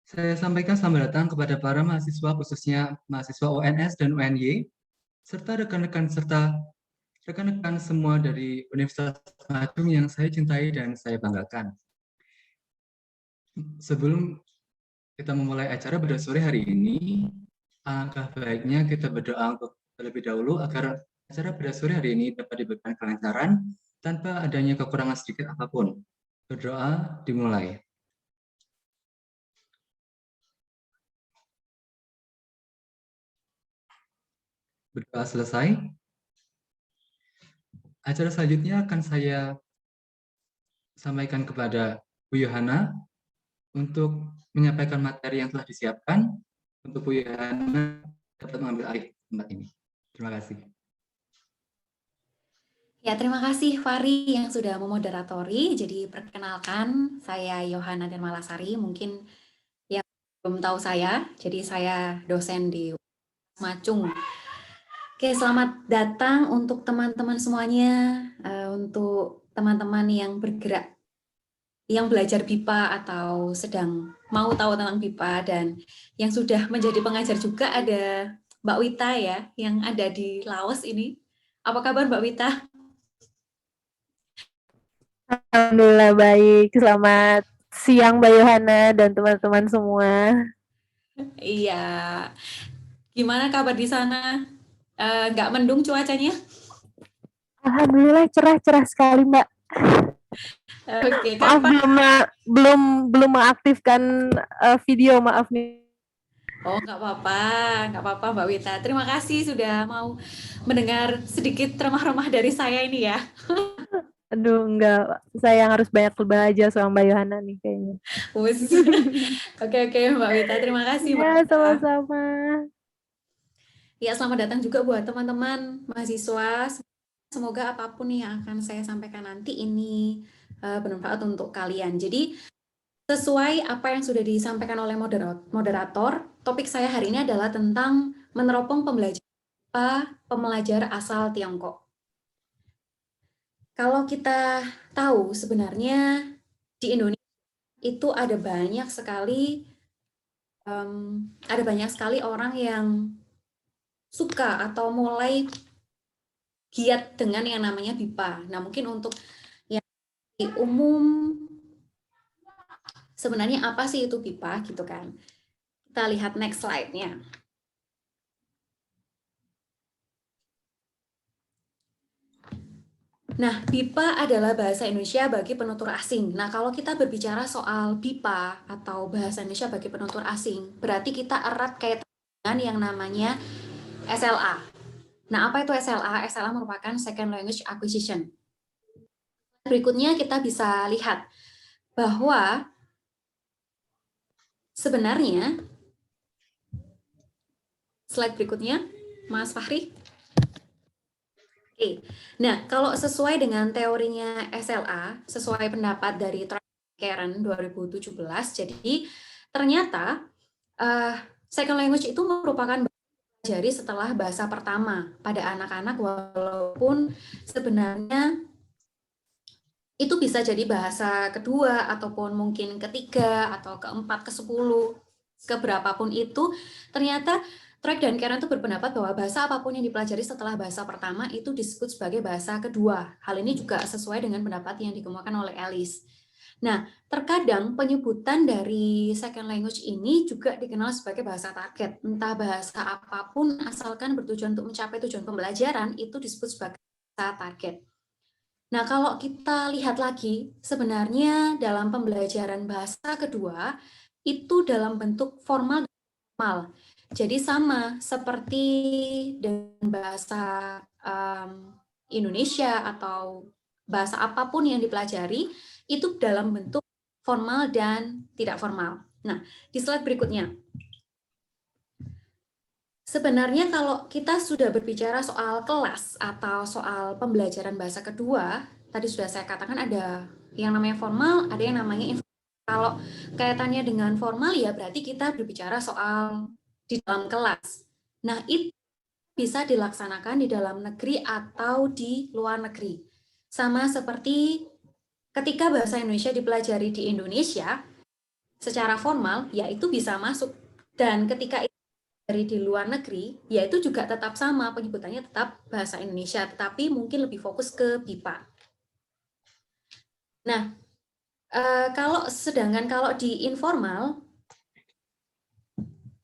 Saya sampaikan selamat datang kepada para mahasiswa, khususnya mahasiswa UNS dan UNY, serta rekan-rekan semua dari Universitas Madung yang saya cintai dan saya banggakan. Sebelum kita memulai acara pada sore hari ini, alangkah baiknya kita berdoa untuk terlebih dahulu agar acara pada sore hari ini dapat diberikan kelancaran tanpa adanya kekurangan sedikit apapun. Berdoa dimulai. Berdoa selesai. Acara selanjutnya akan saya sampaikan kepada Bu Yohana untuk menyampaikan materi yang telah disiapkan. Untuk Bu Yohana dapat mengambil alih tempat ini. Terima kasih. Ya, terima kasih Fari yang sudah memoderatori. Jadi perkenalkan, saya Yohana Dermalasari. Mungkin yang belum tahu saya, jadi saya dosen di Macung. Oke, selamat datang untuk teman-teman semuanya, untuk teman-teman yang bergerak, yang belajar BIPA atau sedang mau tahu tentang BIPA, dan yang sudah menjadi pengajar juga ada Mbak Wita ya, yang ada di Laos ini. Apa kabar Mbak Wita? Alhamdulillah baik. Selamat siang Mbak Yohana dan teman-teman semua. Iya. Gimana kabar di sana? Nggak mendung cuacanya? Alhamdulillah cerah sekali Mbak. Oke, Maaf kapan? belum mengaktifkan video, maaf nih. Oh, nggak apa-apa Mbak Wita. Terima kasih sudah mau mendengar sedikit remah-remah dari saya ini ya. Aduh enggak, saya yang harus banyak belajar sama Mbak Yohana nih kayaknya. Oke, Mbak Wita. Terima kasih Mbak Ya, Wita. sama-sama. Ya, selamat datang juga buat teman-teman mahasiswa. Semoga apapun yang akan saya sampaikan nanti ini bermanfaat untuk kalian. Jadi, sesuai apa yang sudah disampaikan oleh moderator, topik saya hari ini adalah tentang meneropong pembelajar asal Tiongkok. Kalau kita tahu sebenarnya di Indonesia itu ada banyak sekali orang yang suka atau mulai giat dengan yang namanya BIPA. Nah, mungkin untuk yang umum sebenarnya apa sih itu BIPA gitu kan. Kita lihat next slide-nya. Nah, BIPA adalah bahasa Indonesia bagi penutur asing. Nah, kalau kita berbicara soal BIPA atau bahasa Indonesia bagi penutur asing, berarti kita erat kaitan dengan yang namanya SLA. Nah, apa itu SLA? SLA merupakan Second Language Acquisition. Berikutnya kita bisa lihat bahwa sebenarnya slide berikutnya, Mas Fahri. Oke. Nah, kalau sesuai dengan teorinya SLA, sesuai pendapat dari Karen 2017, jadi ternyata second language itu merupakan pelajari setelah bahasa pertama pada anak-anak, walaupun sebenarnya itu bisa jadi bahasa kedua ataupun mungkin ketiga atau keempat, ke-10, keberapapun itu. Ternyata Trek dan Karen itu berpendapat bahwa bahasa apapun yang dipelajari setelah bahasa pertama itu disebut sebagai bahasa kedua. Hal ini juga sesuai dengan pendapat yang dikemukakan oleh Alice. Nah, terkadang penyebutan dari second language ini juga dikenal sebagai bahasa target. Entah bahasa apapun asalkan bertujuan untuk mencapai tujuan pembelajaran itu disebut sebagai bahasa target. Nah, kalau kita lihat lagi, sebenarnya dalam pembelajaran bahasa kedua itu dalam bentuk formal dan informal. Jadi sama seperti dengan bahasa Indonesia atau bahasa apapun yang dipelajari, itu dalam bentuk formal dan tidak formal. Nah, di slide berikutnya. Sebenarnya kalau kita sudah berbicara soal kelas atau soal pembelajaran bahasa kedua, tadi sudah saya katakan ada yang namanya formal, ada yang namanya informal. Kalau kaitannya dengan formal ya berarti kita berbicara soal di dalam kelas. Nah, itu bisa dilaksanakan di dalam negeri atau di luar negeri. Sama seperti ketika bahasa Indonesia dipelajari di Indonesia, secara formal, ya itu bisa masuk. Dan ketika itu dari di luar negeri, ya itu juga tetap sama, penyebutannya tetap bahasa Indonesia, tetapi mungkin lebih fokus ke BIPA. Nah, sedangkan kalau di informal,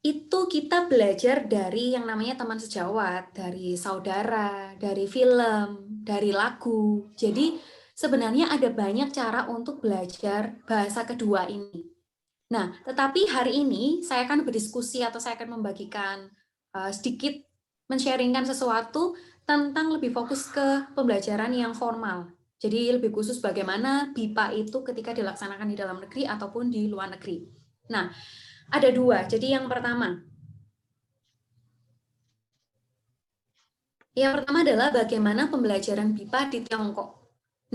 itu kita belajar dari yang namanya teman sejawat, dari saudara, dari film, dari lagu. Jadi sebenarnya ada banyak cara untuk belajar bahasa kedua ini. Nah, tetapi hari ini saya akan berdiskusi atau saya akan membagikan sedikit men-sharingkan sesuatu tentang lebih fokus ke pembelajaran yang formal. Jadi lebih khusus bagaimana BIPA itu ketika dilaksanakan di dalam negeri ataupun di luar negeri. Nah, ada dua. Jadi yang pertama adalah bagaimana pembelajaran BIPA di Tiongkok.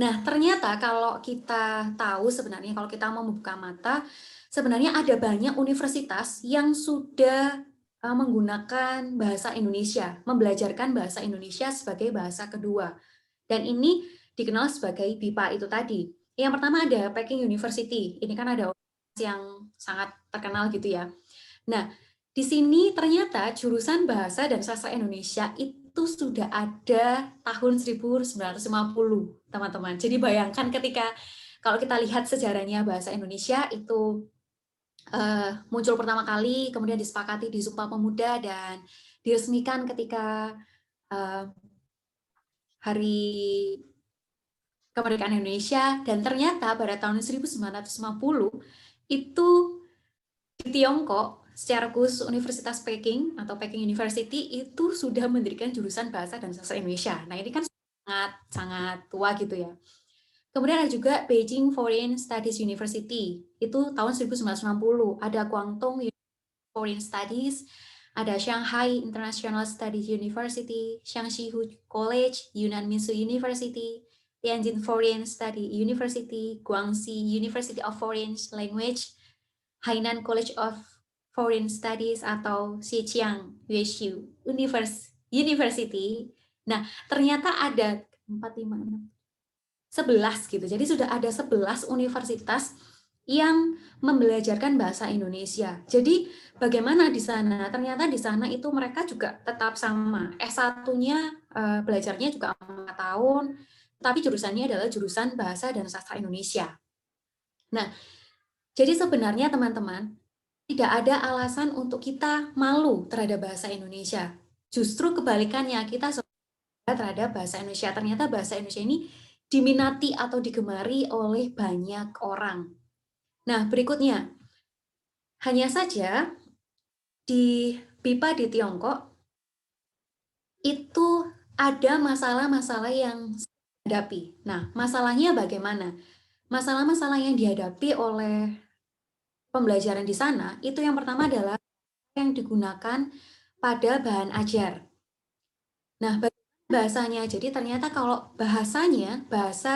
Nah, ternyata kalau kita tahu sebenarnya, kalau kita mau membuka mata, sebenarnya ada banyak universitas yang sudah menggunakan bahasa Indonesia, membelajarkan bahasa Indonesia sebagai bahasa kedua. Dan ini dikenal sebagai BIPA itu tadi. Yang pertama ada Peking University. Ini kan ada yang sangat terkenal gitu ya. Nah, di sini ternyata jurusan Bahasa dan Sastra Indonesia itu sudah ada tahun 1950, teman-teman. Jadi bayangkan ketika kalau kita lihat sejarahnya bahasa Indonesia itu muncul pertama kali, kemudian disepakati di Sumpah Pemuda dan diresmikan ketika Hari Kemerdekaan Indonesia, dan ternyata pada tahun 1950 itu di Tiongkok, secara khusus Universitas Peking atau Peking University itu sudah mendirikan jurusan Bahasa dan Sastra Indonesia. Nah, ini kan sangat tua gitu ya. Kemudian ada juga Beijing Foreign Studies University, itu tahun 1960. Ada Guangdong Foreign Studies, ada Shanghai International Studies University, Shaanxi College, Yunnan Minzu University, Tianjin Foreign Study University, Guangxi University of Foreign Language, Hainan College of Foreign Studies atau Zhejiang Yueshu University. Nah, ternyata ada 11 gitu. Jadi sudah ada 11 universitas yang membelajarkan bahasa Indonesia. Jadi bagaimana di sana? Ternyata di sana itu mereka juga tetap sama. S1-nya belajarnya juga 4 tahun, tapi jurusannya adalah jurusan Bahasa dan Sastra Indonesia. Nah, jadi sebenarnya teman-teman, tidak ada alasan untuk kita malu terhadap bahasa Indonesia. Justru kebalikannya, kita terhadap bahasa Indonesia. Ternyata bahasa Indonesia ini diminati atau digemari oleh banyak orang. Nah, berikutnya, hanya saja di BIPA di Tiongkok itu ada masalah-masalah yang dihadapi. Nah, masalahnya bagaimana? Masalah-masalah yang dihadapi oleh pembelajaran di sana, itu yang pertama adalah yang digunakan pada bahan ajar. Nah, bahasanya, jadi ternyata kalau bahasa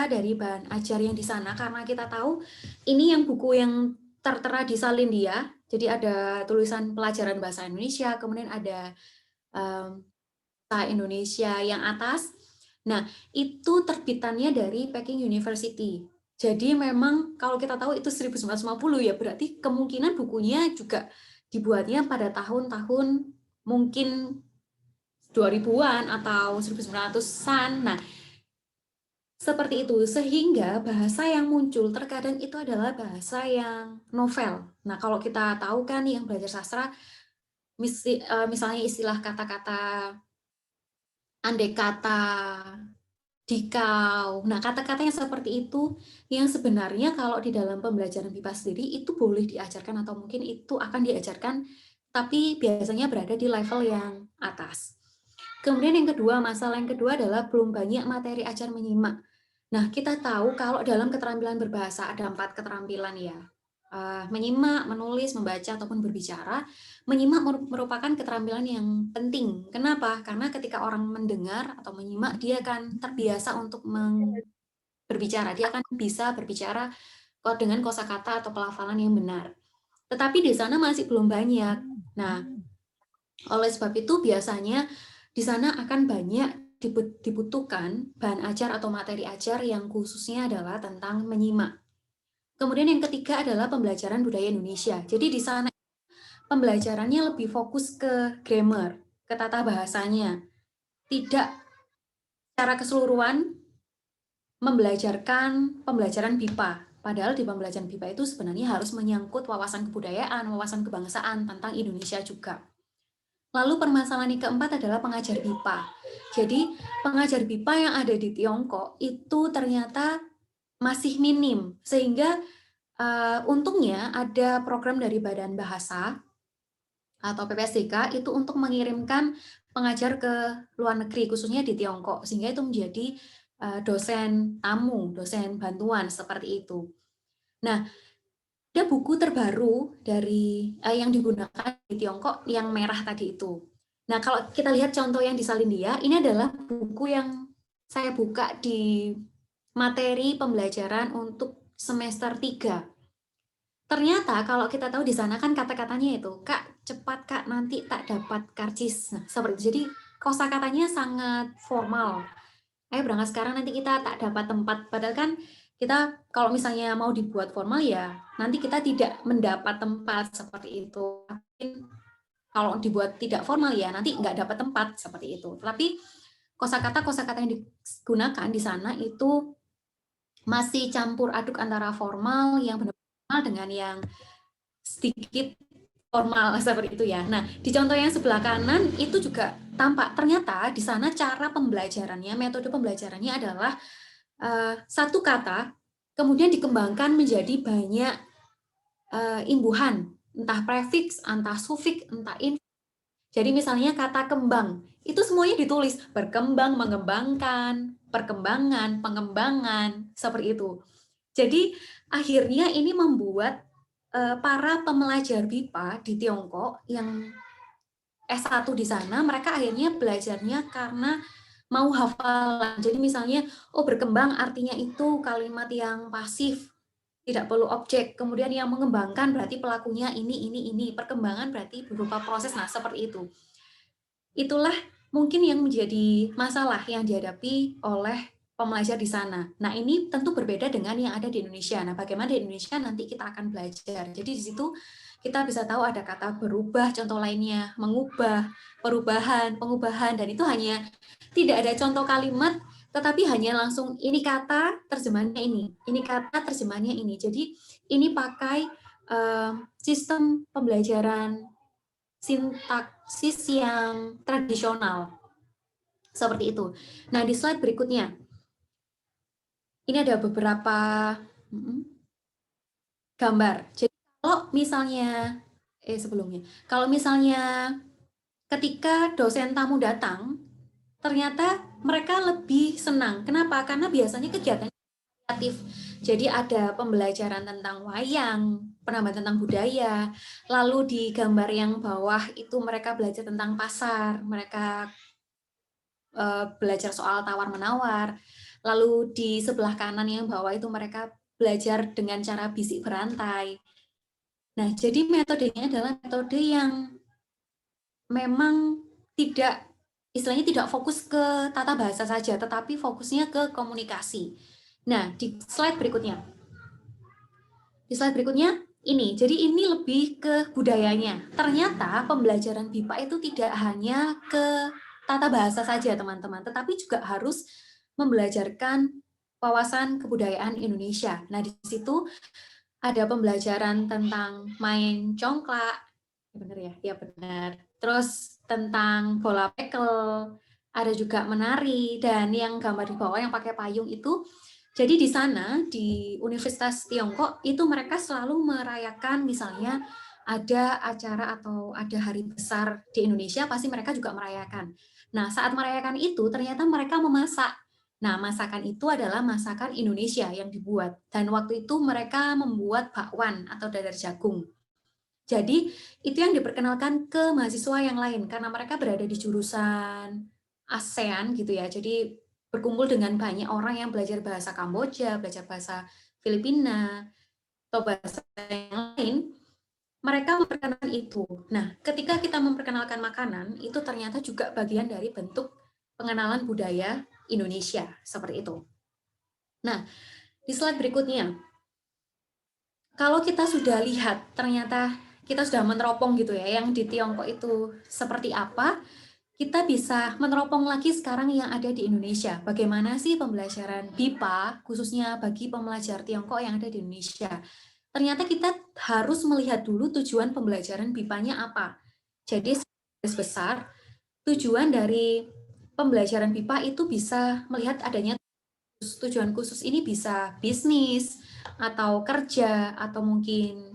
dari bahan ajar yang di sana, karena kita tahu ini yang buku yang tertera di Salindia, jadi ada tulisan pelajaran bahasa Indonesia, kemudian ada bahasa Indonesia yang atas. Nah, itu terbitannya dari Peking University. Jadi memang kalau kita tahu itu 1950 ya, berarti kemungkinan bukunya juga dibuatnya pada tahun-tahun mungkin 2000-an atau 1900-an. Nah, seperti itu. Sehingga bahasa yang muncul terkadang itu adalah bahasa yang novel. Nah, kalau kita tahu kan yang belajar sastra, misalnya istilah kata-kata andai kata, dikau. Nah, kata-kata yang seperti itu yang sebenarnya kalau di dalam pembelajaran BIPA sendiri itu boleh diajarkan atau mungkin itu akan diajarkan, tapi biasanya berada di level yang atas. Kemudian yang kedua, masalah yang kedua adalah belum banyak materi ajar menyimak. Nah, kita tahu kalau dalam keterampilan berbahasa ada 4 keterampilan ya. Menyimak, menulis, membaca, ataupun berbicara. Menyimak merupakan keterampilan yang penting. Kenapa? Karena ketika orang mendengar atau menyimak, dia akan terbiasa untuk berbicara. Dia akan bisa berbicara dengan kosakata atau pelafalan yang benar. Tetapi di sana masih belum banyak. Nah, oleh sebab itu biasanya di sana akan banyak dibutuhkan bahan ajar atau materi ajar yang khususnya adalah tentang menyimak. Kemudian yang ketiga adalah pembelajaran budaya Indonesia. Jadi di sana pembelajarannya lebih fokus ke grammar, ke tata bahasanya. Tidak secara keseluruhan membelajarkan pembelajaran BIPA. Padahal di pembelajaran BIPA itu sebenarnya harus menyangkut wawasan kebudayaan, wawasan kebangsaan tentang Indonesia juga. Lalu permasalahan yang keempat adalah pengajar BIPA. Jadi pengajar BIPA yang ada di Tiongkok itu ternyata masih minim, sehingga untungnya ada program dari Badan Bahasa atau PPSDK itu untuk mengirimkan pengajar ke luar negeri, khususnya di Tiongkok, sehingga itu menjadi dosen tamu, dosen bantuan seperti itu. Nah, ada buku terbaru dari yang digunakan di Tiongkok yang merah tadi itu. Nah, kalau kita lihat contoh yang di Salindia, ini adalah buku yang saya buka di materi pembelajaran untuk semester 3. Ternyata kalau kita tahu di sana kan kata-katanya itu, Kak, cepat Kak, nanti tak dapat karcis. Nah, seperti itu. Jadi kosakatanya sangat formal. Ayo berangkat sekarang, nanti kita tak dapat tempat. Padahal kan kita kalau misalnya mau dibuat formal ya, nanti kita tidak mendapat tempat seperti itu. Kalau dibuat tidak formal ya, nanti nggak dapat tempat seperti itu. Tapi kosakata yang digunakan di sana itu masih campur aduk antara formal yang benar-benar formal dengan yang sedikit formal seperti itu ya. Nah, di contoh yang sebelah kanan itu juga tampak ternyata di sana cara pembelajarannya, metode pembelajarannya adalah satu kata kemudian dikembangkan menjadi banyak imbuhan, entah prefiks, entah sufiks, entah infix. Jadi misalnya kata kembang, itu semuanya ditulis berkembang, mengembangkan, perkembangan, pengembangan, seperti itu. Jadi akhirnya ini membuat para pembelajar BIPA di Tiongkok yang S1 di sana, mereka akhirnya belajarnya karena mau hafalan. Jadi misalnya, oh berkembang artinya itu kalimat yang pasif, tidak perlu objek. Kemudian yang mengembangkan berarti pelakunya ini. Perkembangan berarti berupa proses. Nah, seperti itu. Itulah mungkin yang menjadi masalah yang dihadapi oleh pembelajar di sana. Nah, ini tentu berbeda dengan yang ada di Indonesia. Nah, bagaimana di Indonesia nanti kita akan belajar. Jadi di situ kita bisa tahu ada kata berubah, contoh lainnya mengubah, perubahan, pengubahan, dan itu hanya tidak ada contoh kalimat, tetapi hanya langsung ini kata terjemahannya ini kata terjemahannya ini. Jadi ini pakai sistem pembelajaran sintaksis yang tradisional seperti itu. Nah, di slide berikutnya ini ada beberapa gambar. Jadi kalau misalnya kalau misalnya ketika dosen tamu datang, ternyata mereka lebih senang. Kenapa? Karena biasanya kegiatan kreatif. Jadi ada pembelajaran tentang wayang, penambahan tentang budaya, lalu di gambar yang bawah itu mereka belajar tentang pasar, mereka belajar soal tawar-menawar, lalu di sebelah kanan yang bawah itu mereka belajar dengan cara bisik berantai. Nah, jadi metodenya adalah metode yang memang istilahnya tidak fokus ke tata bahasa saja, tetapi fokusnya ke komunikasi. Nah, di slide berikutnya. Jadi ini lebih ke budayanya. Ternyata pembelajaran BIPA itu tidak hanya ke tata bahasa saja, teman-teman, tetapi juga harus membelajarkan wawasan kebudayaan Indonesia. Nah, di situ ada pembelajaran tentang main congklak, benar ya? Ya benar. Terus tentang bola pekel, ada juga menari, dan yang gambar di bawah yang pakai payung itu, jadi di sana, di Universitas Tiongkok, itu mereka selalu merayakan misalnya ada acara atau ada hari besar di Indonesia, pasti mereka juga merayakan. Nah, saat merayakan itu, ternyata mereka memasak. Nah, masakan itu adalah masakan Indonesia yang dibuat. Dan waktu itu mereka membuat bakwan atau dadar jagung. Jadi, itu yang diperkenalkan ke mahasiswa yang lain, karena mereka berada di jurusan ASEAN gitu ya. Jadi, berkumpul dengan banyak orang yang belajar bahasa Kamboja, belajar bahasa Filipina, atau bahasa yang lain, mereka memperkenalkan itu. Nah, ketika kita memperkenalkan makanan, itu ternyata juga bagian dari bentuk pengenalan budaya Indonesia, seperti itu. Nah, di slide berikutnya, kalau kita sudah lihat ternyata kita sudah meneropong gitu ya, yang di Tiongkok itu seperti apa, kita bisa meneropong lagi sekarang yang ada di Indonesia. Bagaimana sih pembelajaran BIPA, khususnya bagi pembelajar Tiongkok yang ada di Indonesia. Ternyata kita harus melihat dulu tujuan pembelajaran BIPA-nya apa. Jadi, garis besar, tujuan dari pembelajaran BIPA itu bisa melihat adanya tujuan khusus ini bisa bisnis, atau kerja, atau mungkin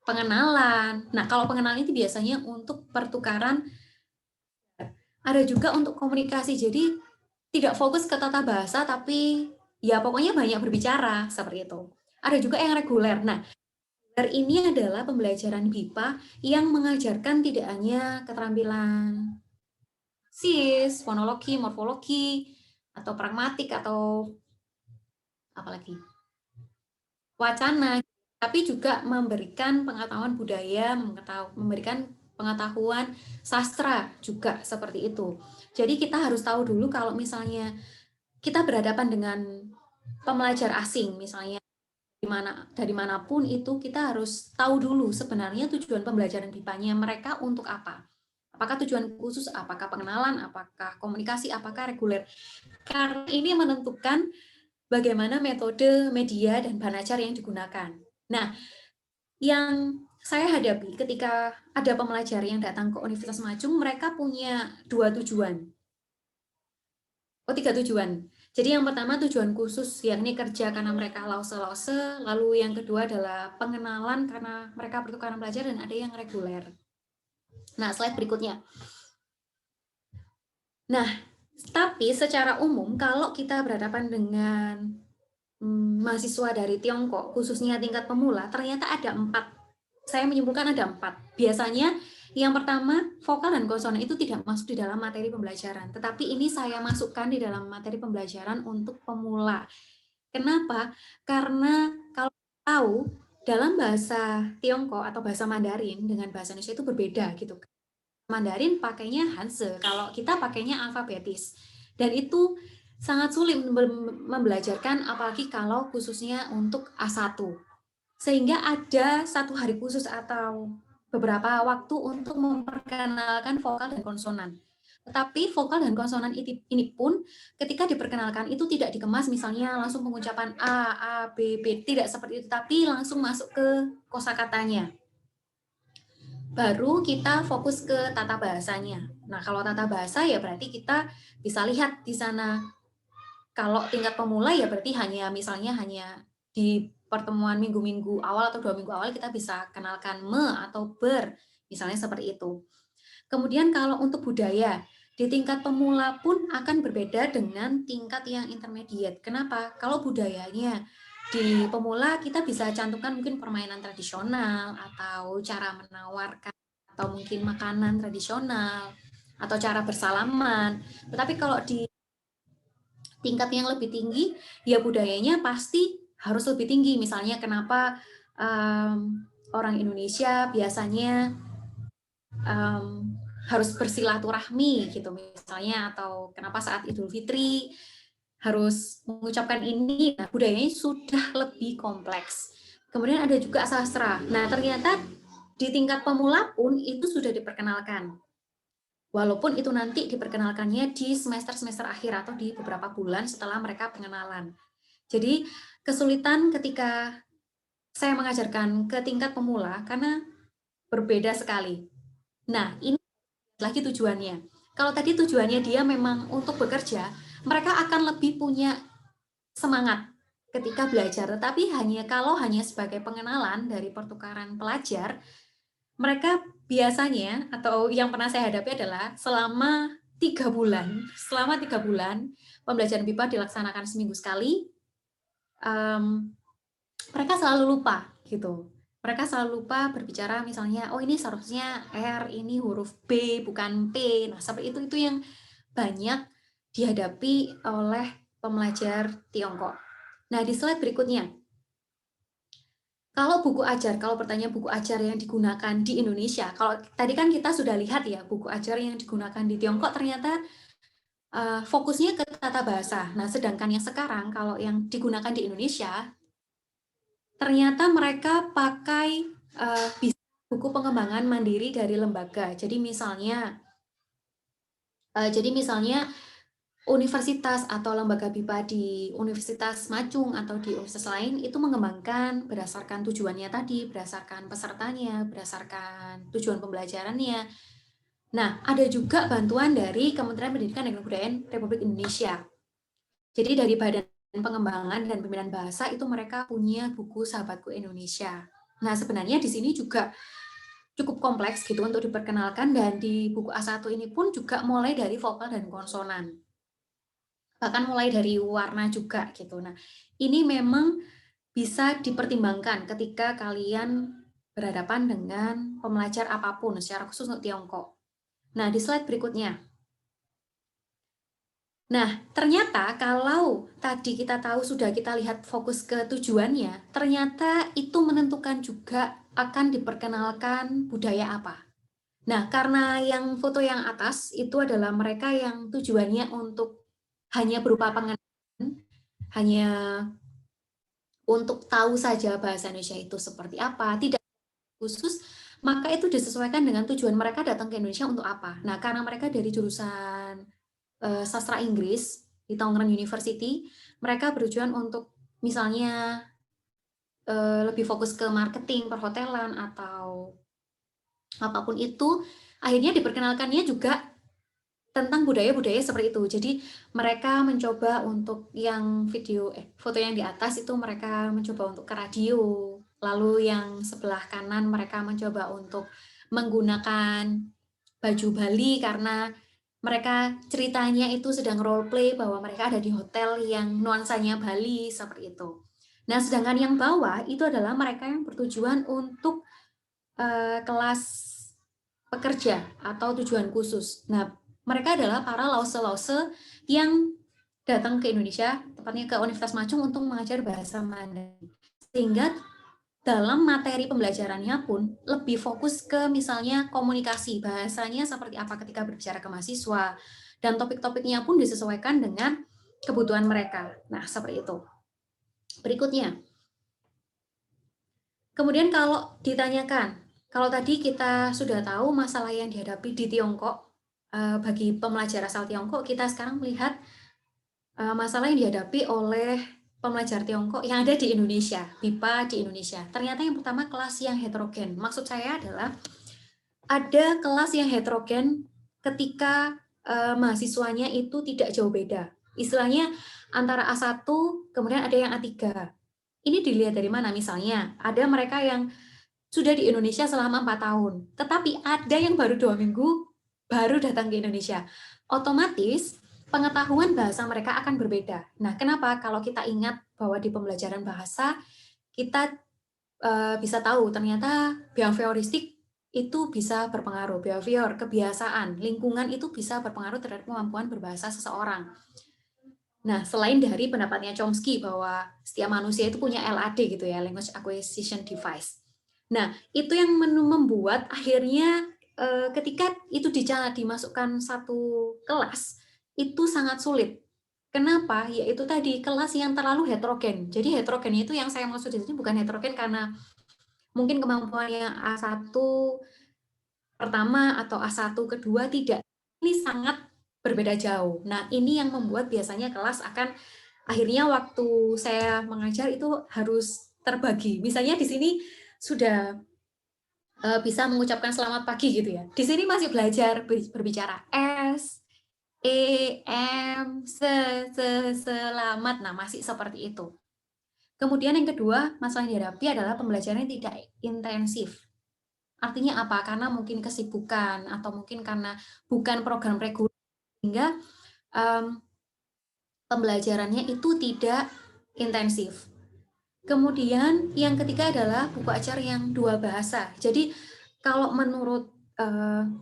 pengenalan. Nah, kalau pengenalan itu biasanya untuk pertukaran, ada juga untuk komunikasi. Jadi tidak fokus ke tata bahasa, tapi ya pokoknya banyak berbicara seperti itu. Ada juga yang reguler. Nah, reguler ini adalah pembelajaran BIPA yang mengajarkan tidak hanya keterampilan sis, fonologi, morfologi, atau pragmatik, atau apalagi wacana, tapi juga memberikan pengetahuan budaya, memberikan pengetahuan sastra juga seperti itu. Jadi kita harus tahu dulu kalau misalnya kita berhadapan dengan pembelajar asing, misalnya dari manapun itu, kita harus tahu dulu sebenarnya tujuan pembelajaran BIPA-nya mereka untuk apa. Apakah tujuan khusus, apakah pengenalan, apakah komunikasi, apakah reguler. Karena ini menentukan bagaimana metode, media, dan bahan ajar yang digunakan. Nah, yang saya hadapi ketika ada pembelajar yang datang ke Universitas Majung, mereka punya tiga tujuan. Jadi yang pertama tujuan khusus, yakni kerja karena mereka lause-lause, lalu yang kedua adalah pengenalan karena mereka pertukaran pelajar, dan ada yang reguler. Nah, slide berikutnya. Nah, tapi secara umum kalau kita berhadapan dengan mahasiswa dari Tiongkok, khususnya tingkat pemula, ternyata ada 4. Saya menyimpulkan ada 4. Biasanya yang pertama, vokal dan konsonan itu tidak masuk di dalam materi pembelajaran, tetapi ini saya masukkan di dalam materi pembelajaran untuk pemula. Kenapa? Karena kalau tahu, dalam bahasa Tiongkok atau bahasa Mandarin dengan bahasa Indonesia itu berbeda gitu. Mandarin pakainya Hanse, kalau kita pakainya alfabetis. Dan itu sangat sulit membelajarkan, apalagi kalau khususnya untuk A1. Sehingga ada satu hari khusus atau beberapa waktu untuk memperkenalkan vokal dan konsonan. Tetapi vokal dan konsonan ini pun ketika diperkenalkan itu tidak dikemas misalnya langsung pengucapan A, B, B, tidak seperti itu, tapi langsung masuk ke kosakatanya. Baru kita fokus ke tata bahasanya. Nah, kalau tata bahasa ya berarti kita bisa lihat di sana. Kalau tingkat pemula ya berarti misalnya hanya di pertemuan minggu-minggu awal atau 2 minggu awal kita bisa kenalkan me atau ber, misalnya seperti itu. Kemudian kalau untuk budaya, di tingkat pemula pun akan berbeda dengan tingkat yang intermediate. Kenapa? Kalau budayanya di pemula kita bisa cantumkan mungkin permainan tradisional atau cara menawarkan atau mungkin makanan tradisional atau cara bersalaman. Tetapi kalau di tingkat yang lebih tinggi, ya budayanya pasti harus lebih tinggi. Misalnya kenapa orang Indonesia biasanya harus bersilaturahmi gitu misalnya, atau kenapa saat Idul Fitri harus mengucapkan ini. Nah, budayanya sudah lebih kompleks. Kemudian ada juga sastra. Nah, ternyata di tingkat pemula pun itu sudah diperkenalkan. Walaupun itu nanti diperkenalkannya di semester-semester akhir atau di beberapa bulan setelah mereka pengenalan. Jadi kesulitan ketika saya mengajarkan ke tingkat pemula karena berbeda sekali. Nah, ini lagi tujuannya. Kalau tadi tujuannya dia memang untuk bekerja, mereka akan lebih punya semangat ketika belajar. Tetapi kalau hanya sebagai pengenalan dari pertukaran pelajar, mereka biasanya, atau yang pernah saya hadapi adalah selama 3 bulan pembelajaran BIPA dilaksanakan seminggu sekali, mereka selalu lupa gitu. Mereka selalu lupa berbicara misalnya, oh ini seharusnya R, ini huruf B bukan P. Nah, seperti itu yang banyak dihadapi oleh pembelajar Tiongkok. Nah, di slide berikutnya. Kalau buku ajar, kalau pertanyaan buku ajar yang digunakan di Indonesia, kalau tadi kan kita sudah lihat ya, buku ajar yang digunakan di Tiongkok ternyata fokusnya ke tata bahasa. Nah, sedangkan yang sekarang kalau yang digunakan di Indonesia ternyata mereka pakai bisa buku pengembangan mandiri dari lembaga. Jadi misalnya universitas atau lembaga BIPA di Universitas Macung atau di universitas lain itu mengembangkan berdasarkan tujuannya tadi, berdasarkan pesertanya, berdasarkan tujuan pembelajarannya. Nah, ada juga bantuan dari Kementerian Pendidikan dan Kebudayaan Republik Indonesia. Jadi dari Badan Pengembangan dan Pembinaan Bahasa itu mereka punya buku Sahabatku Indonesia. Nah, sebenarnya di sini juga cukup kompleks gitu untuk diperkenalkan, dan di buku A1 ini pun juga mulai dari vokal dan konsonan. Bahkan mulai dari warna juga gitu. Nah, ini memang bisa dipertimbangkan ketika kalian berhadapan dengan pembelajar apapun, secara khusus untuk Tiongkok. Nah, di slide berikutnya. Nah, ternyata kalau tadi kita tahu sudah kita lihat fokus ke tujuannya, ternyata itu menentukan juga akan diperkenalkan budaya apa. Nah, karena yang foto yang atas itu adalah mereka yang tujuannya untuk hanya berupa pengenalan, hanya untuk tahu saja bahasa Indonesia itu seperti apa, tidak khusus, maka itu disesuaikan dengan tujuan mereka datang ke Indonesia untuk apa. Nah, karena mereka dari jurusan sastra Inggris di Tongren University, mereka bertujuan untuk misalnya lebih fokus ke marketing, perhotelan, atau apapun itu, akhirnya diperkenalkannya juga tentang budaya-budaya seperti itu. Jadi mereka mencoba untuk yang foto yang di atas itu mereka mencoba untuk ke radio, lalu yang sebelah kanan mereka mencoba untuk menggunakan baju Bali karena mereka ceritanya itu sedang role play bahwa mereka ada di hotel yang nuansanya Bali seperti itu. Nah, sedangkan yang bawah itu adalah mereka yang bertujuan untuk kelas pekerja atau tujuan khusus. Nah, mereka adalah para lause-lause yang datang ke Indonesia, tepatnya ke Universitas Macung untuk mengajar bahasa Mandarin. Sehingga dalam materi pembelajarannya pun lebih fokus ke misalnya komunikasi, bahasanya seperti apa ketika berbicara ke mahasiswa, dan topik-topiknya pun disesuaikan dengan kebutuhan mereka. Nah, seperti itu. Berikutnya. Kemudian kalau ditanyakan, kalau tadi kita sudah tahu masalah yang dihadapi di Tiongkok, bagi pembelajar asal Tiongkok, kita sekarang melihat masalah yang dihadapi oleh pembelajar Tiongkok yang ada di Indonesia, BIPA di Indonesia. Ternyata yang pertama kelas yang heterogen. Maksud saya adalah ada kelas yang heterogen ketika mahasiswanya itu tidak jauh beda. Istilahnya antara A1, kemudian ada yang A3. Ini dilihat dari mana? Misalnya, ada mereka yang sudah di Indonesia selama 4 tahun, tetapi ada yang baru 2 minggu baru datang ke Indonesia. Otomatis pengetahuan bahasa mereka akan berbeda. Nah, kenapa? Kalau kita ingat bahwa di pembelajaran bahasa, kita bisa tahu ternyata behavioristik itu bisa berpengaruh. Behavior, kebiasaan, lingkungan itu bisa berpengaruh terhadap kemampuan berbahasa seseorang. Nah, selain dari pendapatnya Chomsky bahwa setiap manusia itu punya LAD gitu ya, Language Acquisition Device. Nah, itu yang membuat akhirnya ketika itu dimasukkan satu kelas, itu sangat sulit. Kenapa? Yaitu tadi kelas yang terlalu heterogen. Jadi heterogen itu yang saya maksud di sini bukan heterogen karena mungkin kemampuannya A1 pertama atau A1 kedua, tidak. Ini sangat berbeda jauh. Nah, ini yang membuat biasanya kelas akan akhirnya waktu saya mengajar itu harus terbagi. Misalnya di sini sudah bisa mengucapkan selamat pagi gitu ya. Di sini masih belajar berbicara S, E, M, selamat. Nah, masih seperti itu. Kemudian yang kedua, masalah yang dihadapi adalah pembelajaran yang tidak intensif. Artinya apa? Karena mungkin kesibukan atau mungkin karena bukan program reguler, sehingga pembelajarannya itu tidak intensif. Kemudian yang ketiga adalah buku ajar yang 2 bahasa. Jadi kalau menurut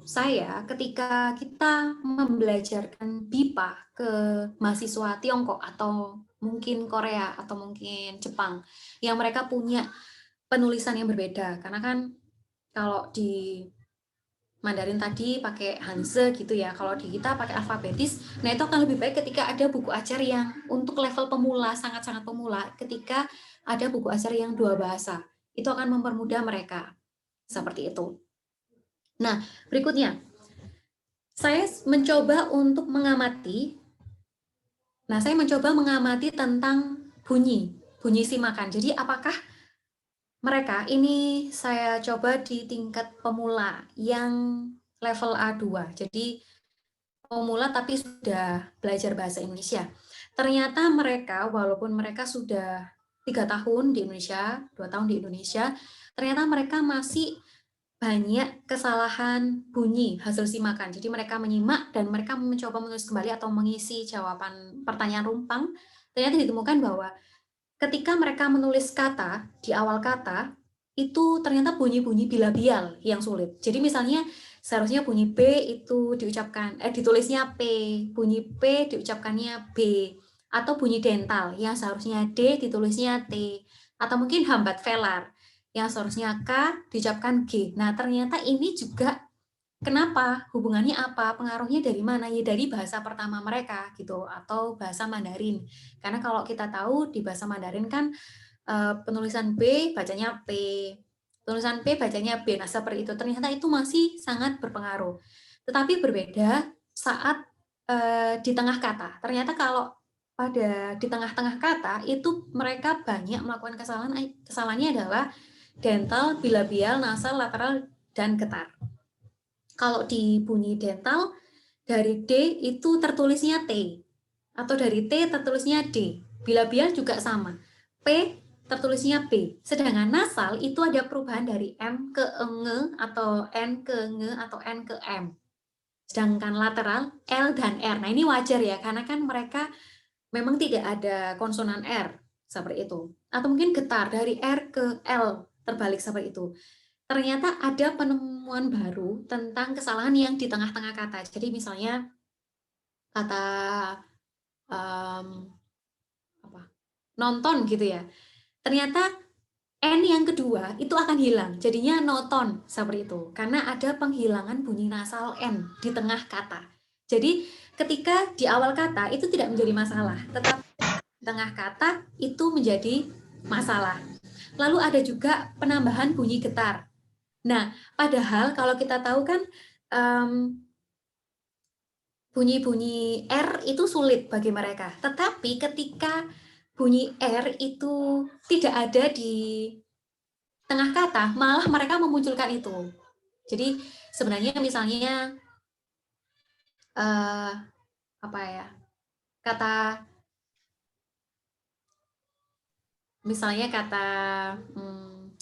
saya, ketika kita membelajarkan BIPA ke mahasiswa Tiongkok atau mungkin Korea atau mungkin Jepang, yang mereka punya penulisan yang berbeda, karena kan kalau di Mandarin tadi pakai Hanzi gitu ya, kalau di kita pakai alfabetis. Nah, itu akan lebih baik ketika ada buku ajar yang untuk level pemula, sangat-sangat pemula, ketika ada buku ajar yang 2 bahasa. Itu akan mempermudah mereka. Seperti itu. Nah, berikutnya. Saya mencoba untuk mengamati. Nah, saya mencoba mengamati tentang bunyi simakan. Jadi apakah mereka, ini saya coba di tingkat pemula yang level A2. Jadi pemula tapi sudah belajar bahasa Indonesia. Ternyata mereka, walaupun mereka sudah 3 tahun di Indonesia, 2 tahun di Indonesia, ternyata mereka masih banyak kesalahan bunyi hasil simakan. Jadi mereka menyimak dan mereka mencoba menulis kembali atau mengisi jawaban pertanyaan rumpang. Ternyata ditemukan bahwa ketika mereka menulis kata, di awal kata, itu ternyata bunyi-bunyi bilabial yang sulit. Jadi misalnya seharusnya bunyi B itu ditulisnya P, bunyi P diucapkannya B, atau bunyi dental yang seharusnya D ditulisnya T, atau mungkin hambat velar yang seharusnya K diucapkan G. Nah, ternyata ini juga kenapa? Hubungannya apa? Pengaruhnya dari mana? Ya dari bahasa pertama mereka gitu atau bahasa Mandarin. Karena kalau kita tahu di bahasa Mandarin kan penulisan B bacanya P, tulisan P bacanya B. Nah, seperti itu. Ternyata itu masih sangat berpengaruh. Tetapi berbeda saat di tengah kata. Ternyata kalau di tengah-tengah kata itu mereka banyak melakukan kesalahan. Kesalahannya adalah dental, bilabial, nasal, lateral, dan getar. Kalau di bunyi dental, dari D itu tertulisnya T, atau dari T tertulisnya D. Bilabial juga sama. P tertulisnya B. Sedangkan nasal itu ada perubahan dari M ke nge, atau N ke nge, atau N ke M. Sedangkan lateral, L dan R. Nah, ini wajar ya, karena kan mereka memang tidak ada konsonan R, seperti itu. Atau mungkin getar, dari R ke L, terbalik seperti itu. Ternyata ada penemuan baru tentang kesalahan yang di tengah-tengah kata. Jadi misalnya kata nonton gitu ya. Ternyata N yang kedua itu akan hilang. Jadinya noton seperti itu. Karena ada penghilangan bunyi nasal N di tengah kata. Jadi ketika di awal kata itu tidak menjadi masalah. Tetapi di tengah kata itu menjadi masalah. Lalu ada juga penambahan bunyi getar. Nah, padahal kalau kita tahu kan bunyi-bunyi R itu sulit bagi mereka. Tetapi ketika bunyi R itu tidak ada di tengah kata, malah mereka memunculkan itu. Jadi sebenarnya misalnya kata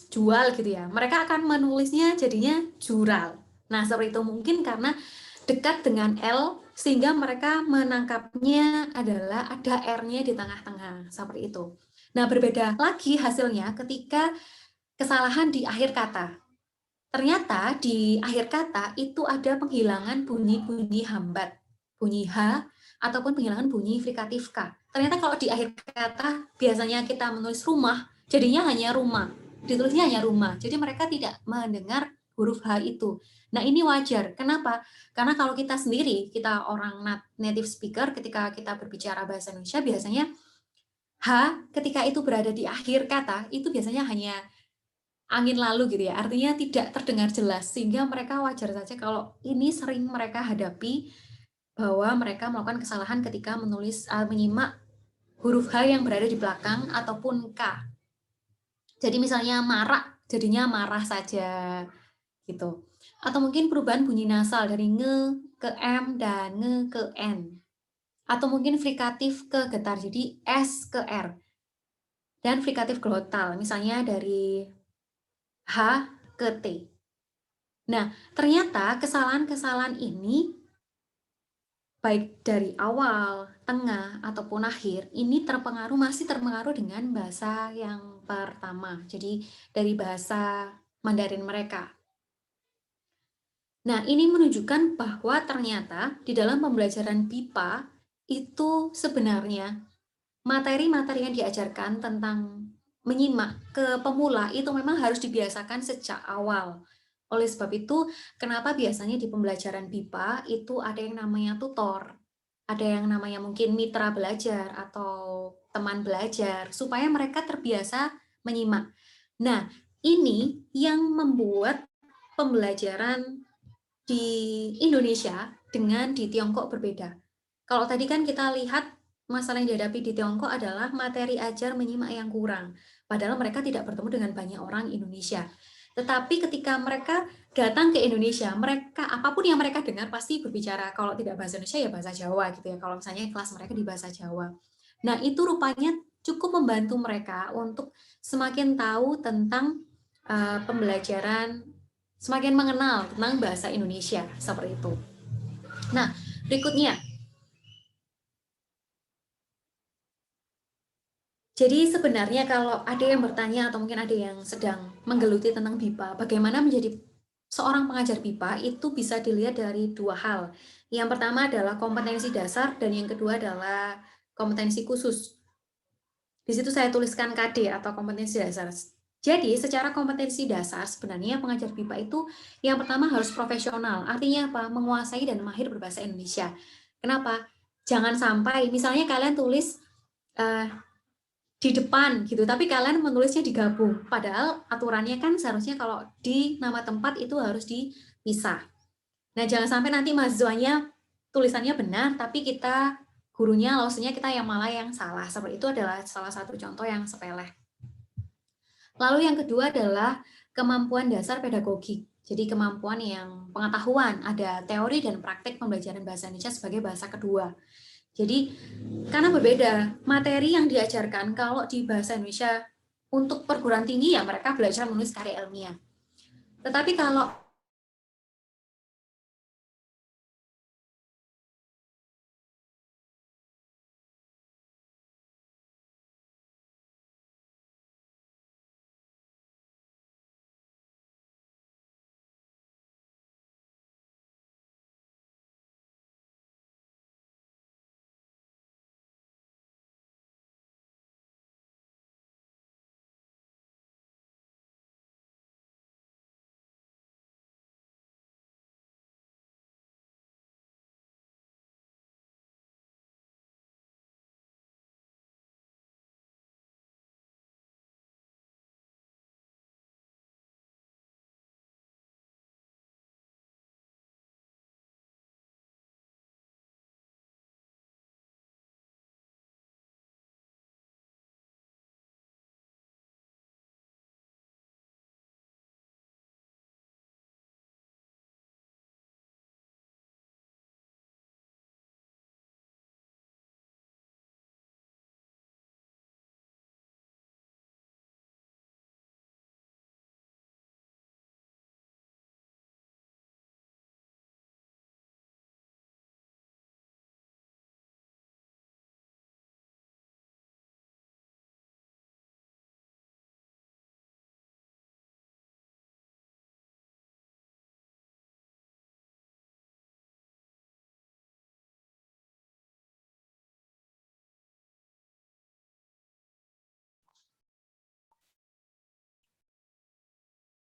jual gitu ya, mereka akan menulisnya jadinya jural. Nah, seperti itu mungkin karena dekat dengan L sehingga mereka menangkapnya adalah ada R-nya di tengah-tengah, seperti itu. Nah, berbeda lagi hasilnya ketika kesalahan di akhir kata. Ternyata di akhir kata itu ada penghilangan bunyi-bunyi hambat, bunyi H, ataupun penghilangan bunyi frikatif K. Ternyata kalau di akhir kata biasanya kita menulis rumah, jadinya hanya rumah, ditulisnya hanya rumah. Jadi mereka tidak mendengar huruf H itu. Nah, ini wajar. Kenapa? Karena kalau kita sendiri, kita orang native speaker, ketika kita berbicara bahasa Indonesia, biasanya H ketika itu berada di akhir kata, itu biasanya hanya angin lalu gitu ya, artinya tidak terdengar jelas, sehingga mereka wajar saja kalau ini sering mereka hadapi bahwa mereka melakukan kesalahan ketika menyimak huruf H yang berada di belakang ataupun K. Jadi misalnya marah, jadinya marah saja gitu. Atau mungkin perubahan bunyi nasal dari nge ke M dan nge ke N. Atau mungkin frikatif ke getar, jadi S ke R. Dan frikatif glotal, misalnya dari H ke T. Nah, ternyata kesalahan-kesalahan ini baik dari awal, tengah, ataupun akhir, ini masih terpengaruh dengan bahasa yang pertama. Jadi dari bahasa Mandarin mereka. Nah, ini menunjukkan bahwa ternyata di dalam pembelajaran BIPA itu sebenarnya materi-materi yang diajarkan tentang menyimak ke pemula itu memang harus dibiasakan sejak awal. Oleh sebab itu, kenapa biasanya di pembelajaran BIPA itu ada yang namanya tutor. ada yang namanya mungkin mitra belajar atau teman belajar, supaya mereka terbiasa menyimak. Nah, ini yang membuat pembelajaran di Indonesia dengan di Tiongkok berbeda. Kalau tadi kan kita lihat masalah yang dihadapi di Tiongkok adalah materi ajar menyimak yang kurang, padahal mereka tidak bertemu dengan banyak orang Indonesia. Tetapi ketika mereka datang ke Indonesia, mereka apapun yang mereka dengar pasti berbicara, kalau tidak bahasa Indonesia ya bahasa Jawa gitu ya. Kalau misalnya kelas mereka di bahasa Jawa. Nah, itu rupanya cukup membantu mereka untuk semakin tahu tentang pembelajaran, semakin mengenal tentang bahasa Indonesia seperti itu. Nah, berikutnya. Jadi sebenarnya kalau ada yang bertanya atau mungkin ada yang sedang menggeluti tentang BIPA, bagaimana menjadi seorang pengajar BIPA itu bisa dilihat dari dua hal. Yang pertama adalah kompetensi dasar dan yang kedua adalah kompetensi khusus. Di situ saya tuliskan KD atau kompetensi dasar. Jadi secara kompetensi dasar sebenarnya pengajar BIPA itu yang pertama harus profesional. Artinya apa? Menguasai dan mahir berbahasa Indonesia. Kenapa? Jangan sampai misalnya kalian tulis di depan gitu, tapi kalian menulisnya digabung. Padahal aturannya kan seharusnya kalau di nama tempat itu harus dipisah. Nah, jangan sampai nanti mahasiswanya tulisannya benar, tapi kita gurunya, maksudnya kita yang malah yang salah. Seperti itu adalah salah satu contoh yang sepele. Lalu yang kedua adalah kemampuan dasar pedagogik. Jadi kemampuan yang pengetahuan, ada teori dan praktek pembelajaran bahasa Indonesia sebagai bahasa kedua. Jadi karena berbeda materi yang diajarkan, kalau di bahasa Indonesia untuk perguruan tinggi ya mereka belajar menulis karya ilmiah. Tetapi kalau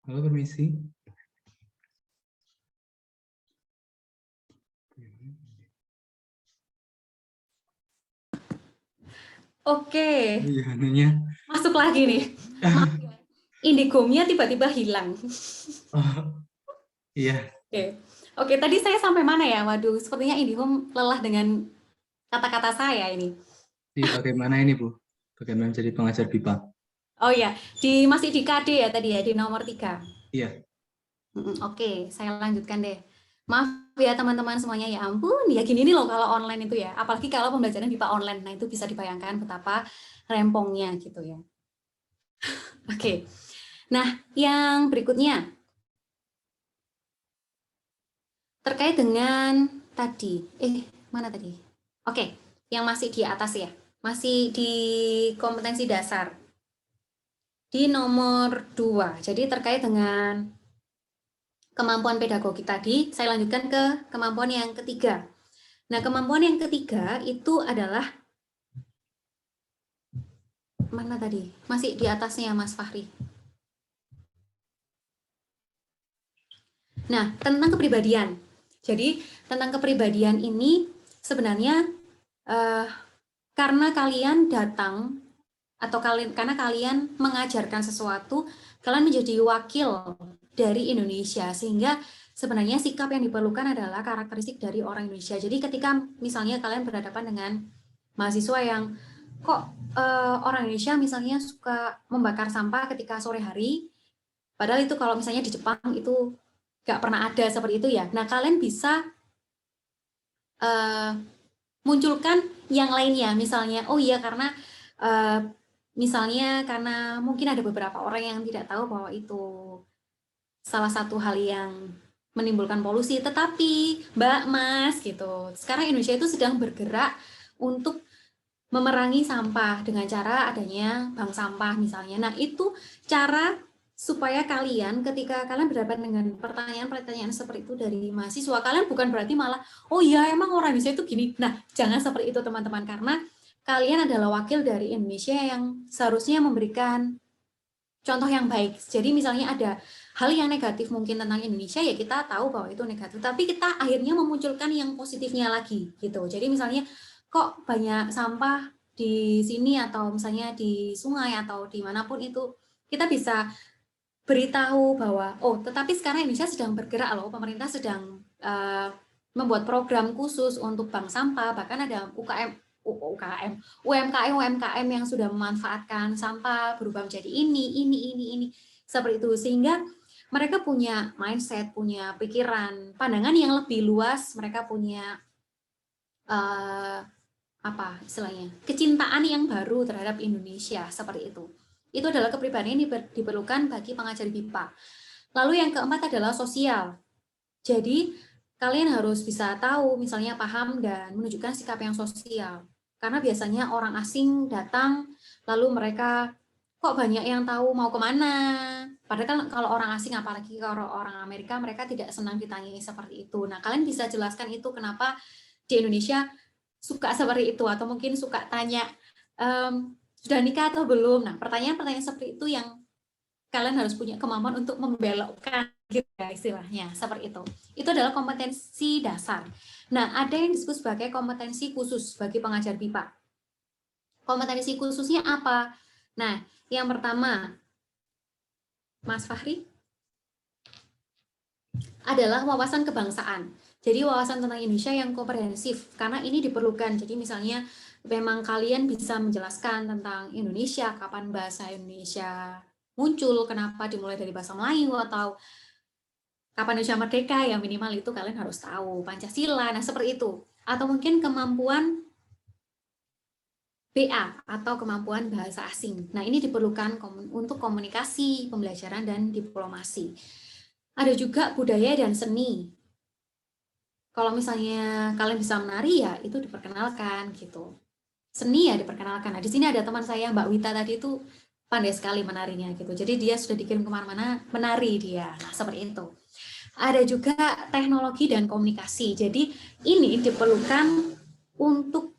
Halo, permisi. oke, Iya, nanya. masuk lagi nih. Maaf ya, Indigomnya tiba-tiba hilang. Oh, iya. Oke, tadi saya sampai mana ya? Waduh, sepertinya Indihome lelah dengan kata-kata saya ini. Bagaimana ini, Bu? Bagaimana jadi pengajar BIPA? Oh ya, masih di KD ya tadi ya, di nomor 3. Iya. Oke, saya lanjutkan deh. Maaf ya teman-teman semuanya, ya ampun, ya gini nih loh kalau online itu ya. Apalagi kalau pembelajaran BIPA online, nah itu bisa dibayangkan betapa rempongnya gitu ya. Oke, nah yang berikutnya. Terkait dengan tadi, mana tadi? Oke, yang masih di atas ya, masih di kompetensi dasar. Di nomor 2, jadi terkait dengan kemampuan pedagogi tadi, saya lanjutkan ke kemampuan yang ketiga. Nah, kemampuan yang ketiga itu adalah, mana tadi? Masih di atasnya Mas Fahri. Nah, tentang kepribadian. Jadi, tentang kepribadian ini sebenarnya karena kalian datang atau karena kalian mengajarkan sesuatu, kalian menjadi wakil dari Indonesia, sehingga sebenarnya sikap yang diperlukan adalah karakteristik dari orang Indonesia. Jadi ketika misalnya kalian berhadapan dengan mahasiswa yang kok orang Indonesia misalnya suka membakar sampah ketika sore hari, padahal itu kalau misalnya di Jepang itu nggak pernah ada seperti itu ya. Nah, kalian bisa munculkan yang lainnya, misalnya, oh iya karena misalnya karena mungkin ada beberapa orang yang tidak tahu bahwa itu salah satu hal yang menimbulkan polusi, tetapi Mbak, Mas, gitu, sekarang Indonesia itu sedang bergerak untuk memerangi sampah dengan cara adanya bank sampah misalnya. Nah, itu cara supaya kalian ketika kalian berhadapan dengan pertanyaan-pertanyaan seperti itu dari mahasiswa, kalian bukan berarti malah, oh iya emang orang Indonesia itu gini. Nah, jangan seperti itu teman-teman, karena kalian adalah wakil dari Indonesia yang seharusnya memberikan contoh yang baik. Jadi misalnya ada hal yang negatif mungkin tentang Indonesia, ya kita tahu bahwa itu negatif, tapi kita akhirnya memunculkan yang positifnya lagi gitu. Jadi misalnya kok banyak sampah di sini atau misalnya di sungai atau dimanapun itu, kita bisa beritahu bahwa oh tetapi sekarang Indonesia sedang bergerak loh, pemerintah sedang membuat program khusus untuk bank sampah, bahkan ada UMKM yang sudah memanfaatkan sampah berubah menjadi ini seperti itu, sehingga mereka punya mindset, punya pikiran, pandangan yang lebih luas, mereka punya apa istilahnya, kecintaan yang baru terhadap Indonesia seperti itu. Itu adalah kepribadian yang diperlukan bagi pengajar BIPA. Lalu yang keempat adalah sosial. Jadi kalian harus bisa tahu, misalnya paham dan menunjukkan sikap yang sosial. Karena biasanya orang asing datang, lalu mereka kok banyak yang tahu mau kemana. Padahal kalau orang asing, apalagi kalau orang Amerika, mereka tidak senang ditanyai seperti itu. Nah, kalian bisa jelaskan itu kenapa di Indonesia suka seperti itu, atau mungkin suka tanya, sudah nikah atau belum? Nah, pertanyaan-pertanyaan seperti itu yang kalian harus punya kemampuan untuk membelokkan gitu ya istilahnya, seperti itu. Itu adalah kompetensi dasar. Nah, ada yang disebut sebagai kompetensi khusus bagi pengajar BIPA. Kompetensi khususnya apa? Nah, yang pertama, Mas Fahri, adalah wawasan kebangsaan. Jadi wawasan tentang Indonesia yang komprehensif, karena ini diperlukan. Jadi misalnya memang kalian bisa menjelaskan tentang Indonesia, kapan bahasa Indonesia muncul, kenapa dimulai dari bahasa Melayu, atau kapan Indonesia merdeka, yang minimal itu kalian harus tahu. Pancasila, nah seperti itu. Atau mungkin kemampuan BA atau kemampuan bahasa asing. Nah ini diperlukan untuk komunikasi, pembelajaran, dan diplomasi. Ada juga budaya dan seni. Kalau misalnya kalian bisa menari, ya itu diperkenalkan gitu. Seni ya diperkenalkan. Nah di sini ada teman saya Mbak Wita tadi itu pandai sekali menarinya gitu. Jadi dia sudah dikirim kemana-mana menari dia. Nah seperti itu. Ada juga teknologi dan komunikasi. Jadi ini diperlukan untuk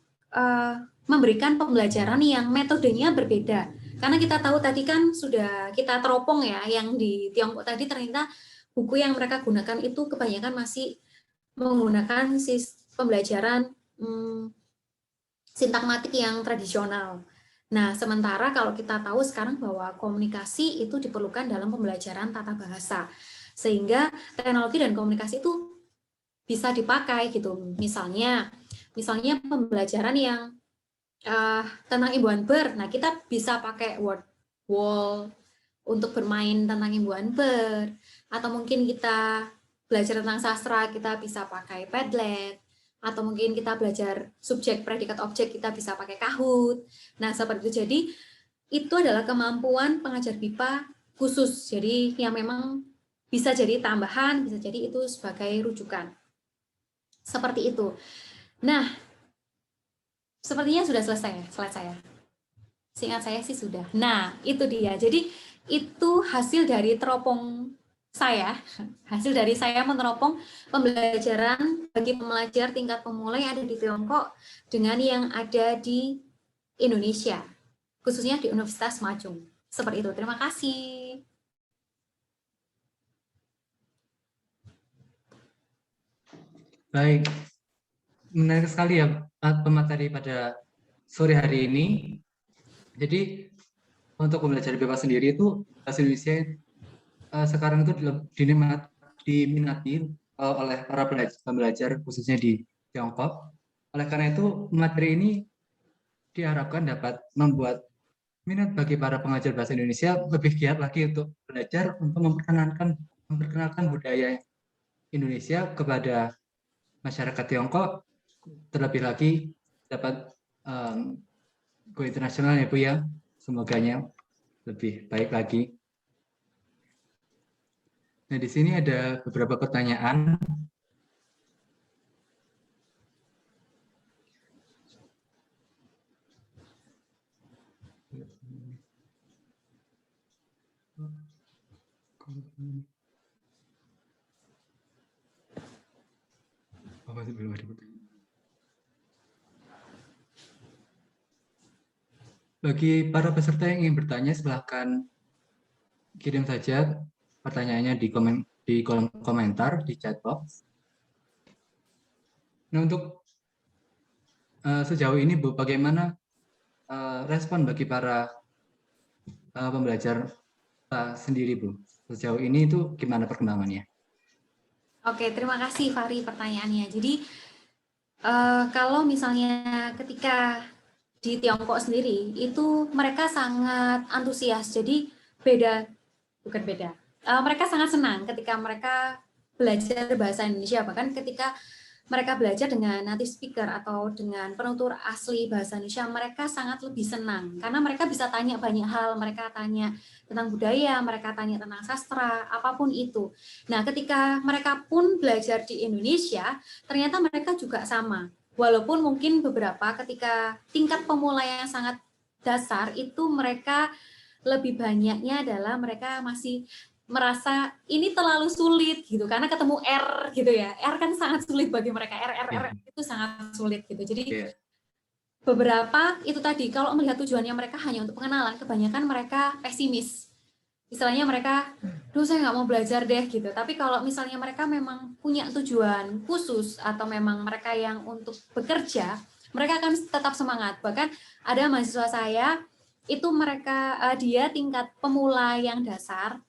memberikan pembelajaran yang metodenya berbeda. Karena kita tahu tadi kan sudah kita teropong ya, yang di Tiongkok tadi ternyata buku yang mereka gunakan itu kebanyakan masih menggunakan pembelajaran sintakmatik yang tradisional. Nah, sementara kalau kita tahu sekarang bahwa komunikasi itu diperlukan dalam pembelajaran tata bahasa, sehingga teknologi dan komunikasi itu bisa dipakai gitu. Misalnya pembelajaran yang tentang imbuhan ber, nah kita bisa pakai word wall untuk bermain tentang imbuhan ber, atau mungkin kita belajar tentang sastra, kita bisa pakai Padlet, atau mungkin kita belajar subjek, predikat, objek, kita bisa pakai Kahoot. Nah, seperti itu. Jadi, itu adalah kemampuan pengajar BIPA khusus. Jadi, yang memang bisa jadi tambahan, bisa jadi itu sebagai rujukan. Seperti itu. Nah, sepertinya sudah selesai slide saya. Seingat saya sih sudah. Nah, itu dia. Jadi, itu hasil dari teropong saya, hasil dari saya meneropong pembelajaran bagi pembelajar tingkat pemula yang ada di Tiongkok dengan yang ada di Indonesia, khususnya di Universitas Majung. Seperti itu. Terima kasih. Baik, menarik sekali ya pemateri pada sore hari ini. Jadi untuk pembelajaran bebas sendiri itu bahasa Indonesia sekarang itu diminati oleh para pembelajar khususnya di Tiongkok. Oleh karena itu materi ini diharapkan dapat membuat minat bagi para pengajar bahasa Indonesia lebih giat lagi untuk belajar untuk memperkenalkan budaya Indonesia kepada masyarakat Tiongkok, terlebih lagi dapat go internasional ya Bu ya, semoganya lebih baik lagi. Nah di sini ada beberapa pertanyaan. Oh, masih belum ada pertanyaan. Bagi para peserta yang ingin bertanya, silahkan kirim saja pertanyaannya di kolom komentar di chat box. Nah untuk sejauh ini Bu, bagaimana respon bagi para pembelajar sendiri Bu? Sejauh ini itu gimana perkembangannya? Oke, terima kasih Fahri pertanyaannya. Jadi kalau misalnya ketika di Tiongkok sendiri itu mereka sangat antusias. Jadi bukan beda. Mereka sangat senang ketika mereka belajar bahasa Indonesia, bahkan ketika mereka belajar dengan native speaker atau dengan penutur asli bahasa Indonesia, mereka sangat lebih senang karena mereka bisa tanya banyak hal, mereka tanya tentang budaya, mereka tanya tentang sastra, apapun itu. Nah, ketika mereka pun belajar di Indonesia, ternyata mereka juga sama. Walaupun mungkin beberapa ketika tingkat pemula yang sangat dasar itu mereka lebih banyaknya adalah mereka masih merasa ini terlalu sulit gitu karena ketemu R gitu ya. R kan sangat sulit bagi mereka. R itu sangat sulit gitu. Jadi beberapa itu tadi kalau melihat tujuannya mereka hanya untuk pengenalan, kebanyakan mereka pesimis. Istilahnya mereka, duh saya nggak mau belajar deh gitu. Tapi kalau misalnya mereka memang punya tujuan khusus atau memang mereka yang untuk bekerja, mereka akan tetap semangat. Bahkan ada mahasiswa saya itu mereka dia tingkat pemula yang dasar,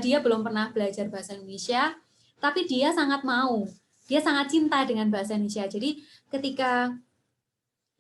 dia belum pernah belajar bahasa Indonesia, tapi dia sangat mau, dia sangat cinta dengan bahasa Indonesia. Jadi ketika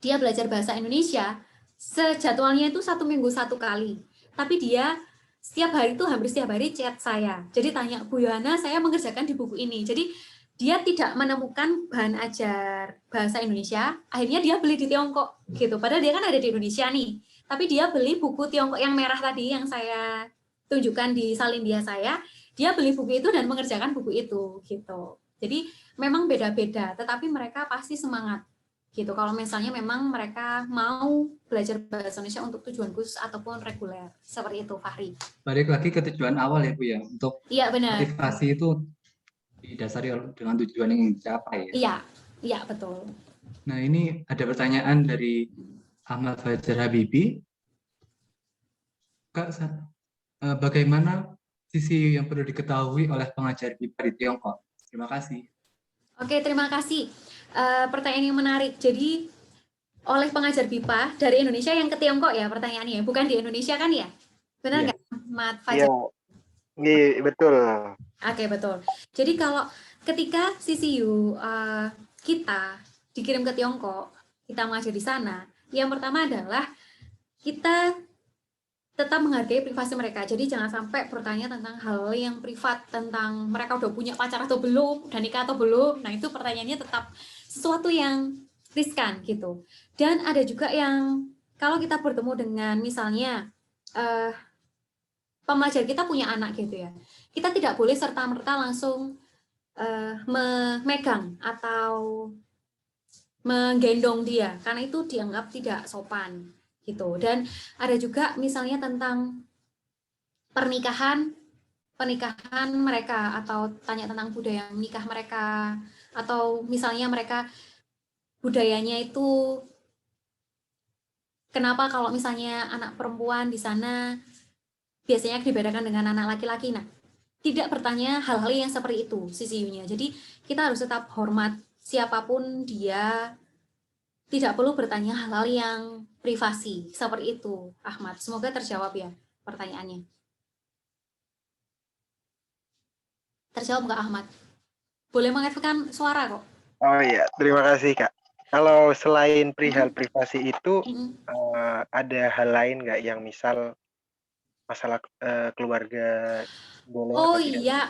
dia belajar bahasa Indonesia, sejadwalnya itu 1 minggu 1 kali, tapi dia setiap hari itu hampir setiap hari chat saya. Jadi tanya, Bu Yohana, saya mengerjakan di buku ini. Jadi dia tidak menemukan bahan ajar bahasa Indonesia, akhirnya dia beli di Tiongkok gitu. Padahal dia kan ada di Indonesia nih. Tapi dia beli buku Tiongkok yang merah tadi yang saya tunjukkan di salindia saya, dia beli buku itu dan mengerjakan buku itu gitu. Jadi memang beda-beda, tetapi mereka pasti semangat gitu. Kalau misalnya memang mereka mau belajar bahasa Indonesia untuk tujuan khusus ataupun reguler, seperti itu, Fahri. Balik lagi ke tujuan awal ya Bu ya, untuk motivasi itu didasari dengan tujuan yang ingin dicapai ya. Iya betul. Nah ini ada pertanyaan dari Ahmad Fajar Habibi. Kak, bagaimana sisi yang perlu diketahui oleh pengajar BIPA di Tiongkok? Terima kasih. Oke, terima kasih. Pertanyaan yang menarik. Jadi oleh pengajar BIPA dari Indonesia yang ke Tiongkok ya pertanyaannya, bukan di Indonesia kan ya? Benar nggak, Ahmad Fajar? Iya, betul. Oke, betul. Jadi kalau ketika CCU kita dikirim ke Tiongkok, kita mengajar di sana, yang pertama adalah kita tetap menghargai privasi mereka. Jadi jangan sampai bertanya tentang hal yang privat, tentang mereka udah punya pacar atau belum, udah nikah atau belum. Nah, itu pertanyaannya tetap sesuatu yang riskan gitu. Dan ada juga yang kalau kita bertemu dengan misalnya pembelajar kita punya anak gitu ya, kita tidak boleh serta-merta langsung memegang atau menggendong dia, karena itu dianggap tidak sopan gitu. Dan ada juga misalnya tentang pernikahan mereka atau tanya tentang budaya menikah mereka, atau misalnya mereka budayanya itu kenapa kalau misalnya anak perempuan di sana biasanya dibedakan dengan anak laki-laki. Nah, tidak bertanya hal-hal yang seperti itu CCU-nya. Jadi kita harus tetap hormat siapapun dia tidak perlu bertanya hal-hal yang privasi. Seperti itu, Ahmad. Semoga terjawab ya pertanyaannya. Terjawab nggak, Ahmad? Boleh mengaktifkan suara kok. Oh iya, terima kasih Kak. Kalau selain perihal privasi itu, ada hal lain nggak yang misal masalah keluarga boleh Oh atau tidak? iya,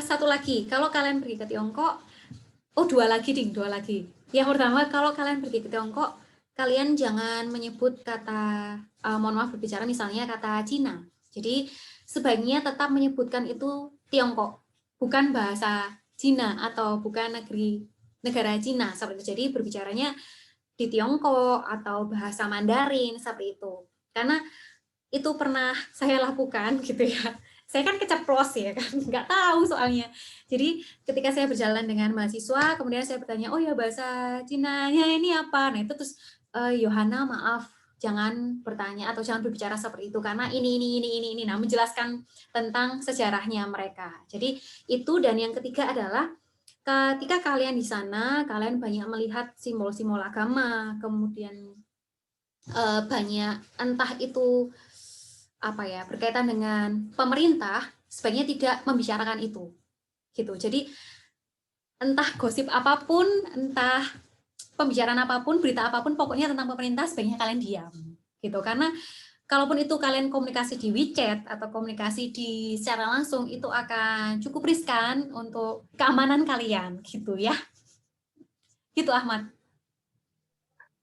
satu lagi. Kalau kalian pergi ke Tiongkok, dua lagi. Yang pertama, kalau kalian pergi ke Tiongkok, kalian jangan menyebut kata, mohon maaf berbicara misalnya kata Cina. Jadi sebaiknya tetap menyebutkan itu Tiongkok, bukan bahasa Cina atau bukan negara Cina seperti itu. Jadi berbicaranya di Tiongkok atau bahasa Mandarin seperti itu. Karena itu pernah saya lakukan gitu ya. Saya kan keceplos ya kan, nggak tahu soalnya. Jadi ketika saya berjalan dengan mahasiswa, kemudian saya bertanya, oh ya bahasa Cinanya ini apa? Nah itu terus, Yohana maaf, jangan bertanya atau jangan berbicara seperti itu karena ini. Nah menjelaskan tentang sejarahnya mereka. Jadi itu, dan yang ketiga adalah ketika kalian di sana, kalian banyak melihat simbol-simbol agama, kemudian banyak entah itu apa ya berkaitan dengan pemerintah, sebaiknya tidak membicarakan itu gitu. Jadi entah gosip apapun, entah pembicaraan apapun, berita apapun, pokoknya tentang pemerintah sebaiknya kalian diam gitu. Karena kalaupun itu kalian komunikasi di WeChat atau komunikasi di secara langsung, itu akan cukup riskan untuk keamanan kalian gitu ya. Gitu Ahmad.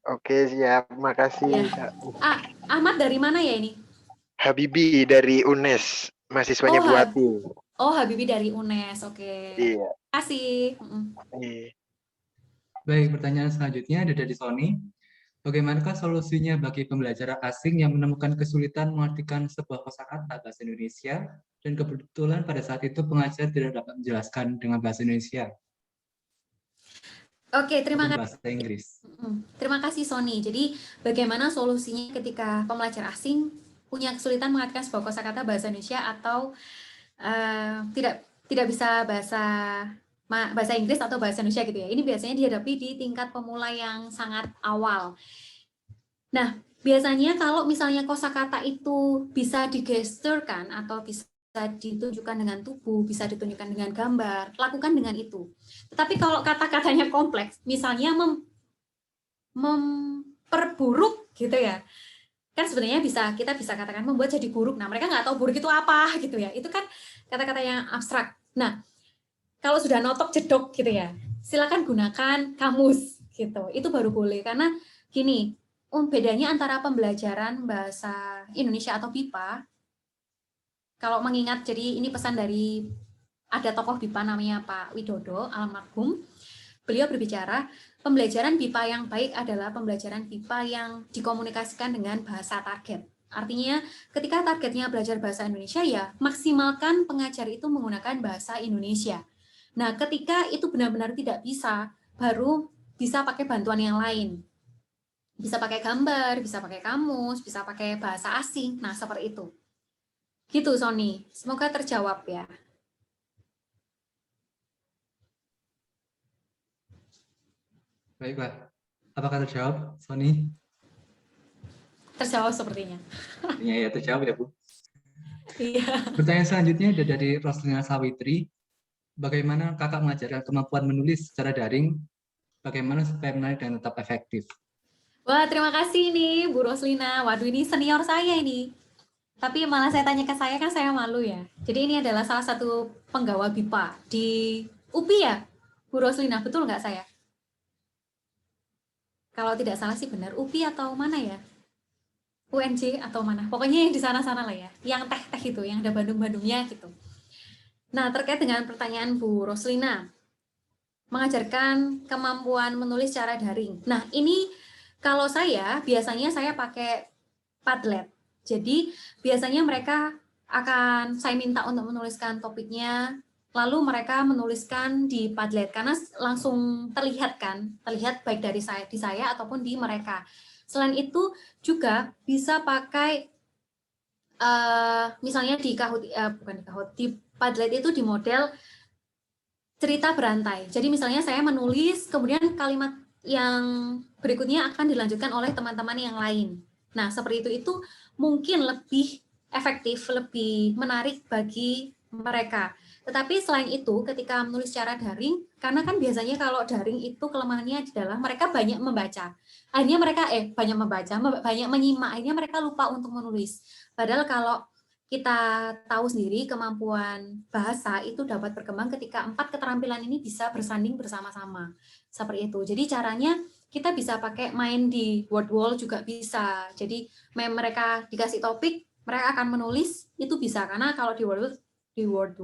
Oke, siap. Makasih Ya. Kak. Ahmad dari mana ya ini? Habibi dari UNES, mahasiswanya Bu Ati. Oh, Habibi dari UNES. Oke. Iya. Terima kasih. Iya. Baik, pertanyaan selanjutnya ada dari Sony. Bagaimanakah solusinya bagi pembelajar asing yang menemukan kesulitan mengartikan sebuah kosakata bahasa Indonesia dan kebetulan pada saat itu pengajar tidak dapat menjelaskan dengan bahasa Indonesia? Oke, terima kasih. Bahasa Inggris. Terima kasih Sony. Jadi bagaimana solusinya ketika pembelajar asing punya kesulitan mengartikan sebuah kosakata bahasa Indonesia atau tidak bisa bahasa Inggris atau bahasa Indonesia gitu ya. Ini biasanya dihadapi di tingkat pemula yang sangat awal. Nah, biasanya kalau misalnya kosakata itu bisa digesturkan atau bisa ditunjukkan dengan tubuh, bisa ditunjukkan dengan gambar, lakukan dengan itu. Tetapi kalau kata-katanya kompleks, misalnya memperburuk gitu ya, kan sebenarnya kita bisa katakan membuat jadi buruk. Nah, mereka nggak tahu buruk itu apa gitu ya. Itu kan kata-kata yang abstrak. Nah, kalau sudah notok jedok gitu ya, silakan gunakan kamus gitu. Itu baru boleh, karena gini, bedanya antara pembelajaran bahasa Indonesia atau BIPA, kalau mengingat, jadi ini pesan dari ada tokoh BIPA namanya Pak Widodo almarhum. Beliau berbicara, pembelajaran BIPA yang baik adalah pembelajaran BIPA yang dikomunikasikan dengan bahasa target. Artinya, ketika targetnya belajar bahasa Indonesia, ya maksimalkan pengajar itu menggunakan bahasa Indonesia. Nah, ketika itu benar-benar tidak bisa, baru bisa pakai bantuan yang lain. Bisa pakai gambar, bisa pakai kamus, bisa pakai bahasa asing. Nah, seperti itu. Gitu, Sony. Semoga terjawab ya. Baiklah. Apakah terjawab, Sony? Terjawab sepertinya. Ya, terjawab ya, Bu. Iya. Pertanyaan selanjutnya ada dari Roslina Sawitri. Bagaimana kakak mengajarkan kemampuan menulis secara daring? Bagaimana supaya menarik dan tetap efektif? Wah, terima kasih nih Bu Roslina. Waduh, ini senior saya ini. Tapi malah saya tanya ke saya, kan saya malu ya. Jadi ini adalah salah satu penggawa BIPA di UPI ya, Bu Roslina, betul nggak saya? Kalau tidak salah sih benar, UPI atau mana ya? UNJ atau mana? Pokoknya yang di sana-sana lah ya. Yang teh-teh itu, yang ada Bandung-Bandungnya gitu. Nah, terkait dengan pertanyaan Bu Roslina, mengajarkan kemampuan menulis secara daring. Nah, ini kalau saya, biasanya saya pakai Padlet. Jadi, biasanya mereka saya minta untuk menuliskan topiknya, lalu mereka menuliskan di Padlet, karena langsung terlihat baik dari saya ataupun di mereka. Selain itu, juga bisa pakai, misalnya di Padlet itu di model cerita berantai. Jadi misalnya saya menulis, kemudian kalimat yang berikutnya akan dilanjutkan oleh teman-teman yang lain. Nah, seperti itu mungkin lebih efektif, lebih menarik bagi mereka. Tetapi selain itu, ketika menulis secara daring, karena kan biasanya kalau daring itu kelemahannya adalah mereka banyak membaca. Akhirnya mereka banyak membaca, banyak menyimak, akhirnya mereka lupa untuk menulis. Padahal kalau kita tahu sendiri kemampuan bahasa itu dapat berkembang ketika 4 keterampilan ini bisa bersanding bersama-sama. Seperti itu. Jadi caranya kita bisa pakai main di word wall juga bisa. Jadi mereka dikasih topik, mereka akan menulis, itu bisa. Karena kalau di word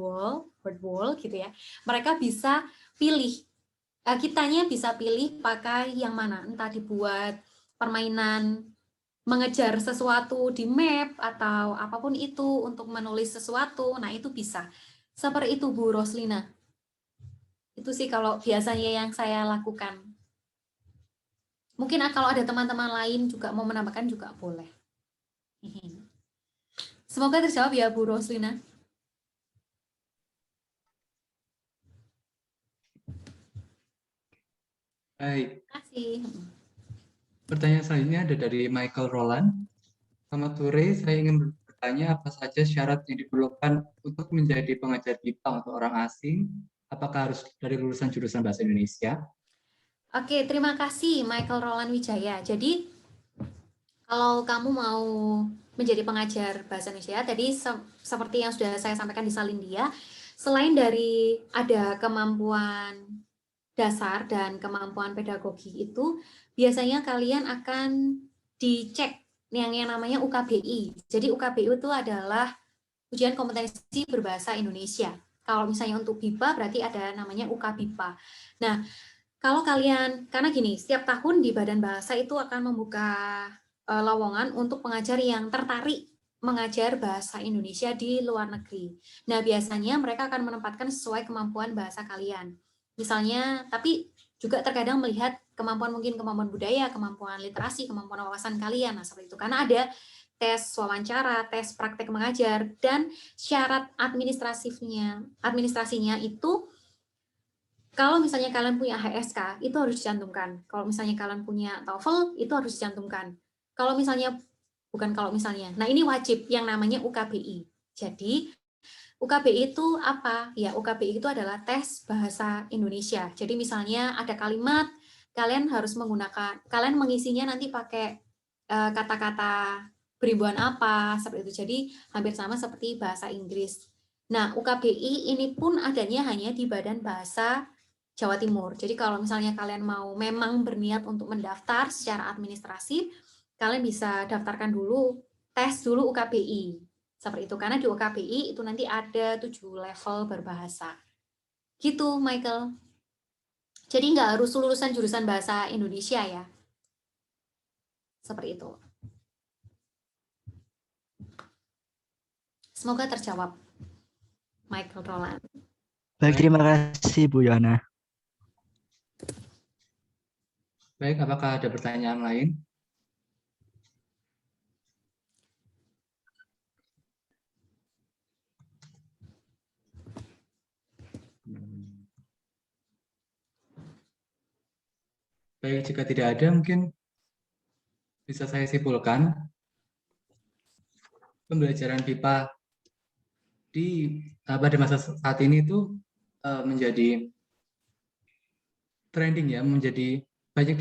wall gitu ya, mereka bisa pilih. Kitanya bisa pilih pakai yang mana, entah dibuat permainan mengejar sesuatu di map atau apapun itu untuk menulis sesuatu, nah itu bisa. Seperti itu Bu Roslina. Itu sih kalau biasanya yang saya lakukan. Mungkin kalau ada teman-teman lain juga mau menambahkan juga boleh. Semoga terjawab ya Bu Roslina. Baik. Terima kasih. Pertanyaan selanjutnya ada dari Michael Roland. Selamat sore, saya ingin bertanya apa saja syarat yang diperlukan untuk menjadi pengajar BIPA untuk orang asing? Apakah harus dari lulusan jurusan Bahasa Indonesia? Oke, terima kasih Michael Roland Wijaya. Jadi, kalau kamu mau menjadi pengajar Bahasa Indonesia, tadi seperti yang sudah saya sampaikan di Salindia, selain dari ada kemampuan dasar dan kemampuan pedagogi itu, biasanya kalian akan dicek yang namanya UKBI. Jadi UKBI itu adalah ujian kompetensi berbahasa Indonesia. Kalau misalnya untuk BIPA berarti ada namanya UKBIPA. Nah, kalau kalian, karena gini, setiap tahun di Badan Bahasa itu akan membuka lowongan untuk pengajar yang tertarik mengajar bahasa Indonesia di luar negeri. Nah, biasanya mereka akan menempatkan sesuai kemampuan bahasa kalian. Misalnya, tapi juga terkadang melihat kemampuan mungkin kemampuan budaya, kemampuan literasi, kemampuan wawasan kalian. Nah, seperti itu. Karena ada tes wawancara, tes praktek mengajar, dan syarat administrasinya itu kalau misalnya kalian punya HSK, itu harus dicantumkan. Kalau misalnya kalian punya TOEFL, itu harus dicantumkan. Kalau misalnya, bukan kalau misalnya, nah ini wajib yang namanya UKBI. Jadi, UKBI itu apa? Ya, UKBI itu adalah tes bahasa Indonesia. Jadi misalnya ada kalimat, kalian harus menggunakan, kalian mengisinya nanti pakai kata-kata beribuan apa, seperti itu. Jadi hampir sama seperti bahasa Inggris. Nah, UKBI ini pun adanya hanya di Badan Bahasa Jawa Timur. Jadi kalau misalnya kalian mau memang berniat untuk mendaftar secara administrasi, kalian bisa daftarkan dulu, tes dulu UKBI. Seperti itu, karena di UKBI itu nanti ada 7 level berbahasa. Gitu, Michael. Jadi nggak harus lulusan jurusan bahasa Indonesia ya. Seperti itu. Semoga terjawab, Michael Roland. Baik, terima kasih Bu Yana. Baik, apakah ada pertanyaan lain? Baik, jika tidak ada, mungkin bisa saya simpulkan pembelajaran BIPA pada masa saat ini itu menjadi trending ya, menjadi banyak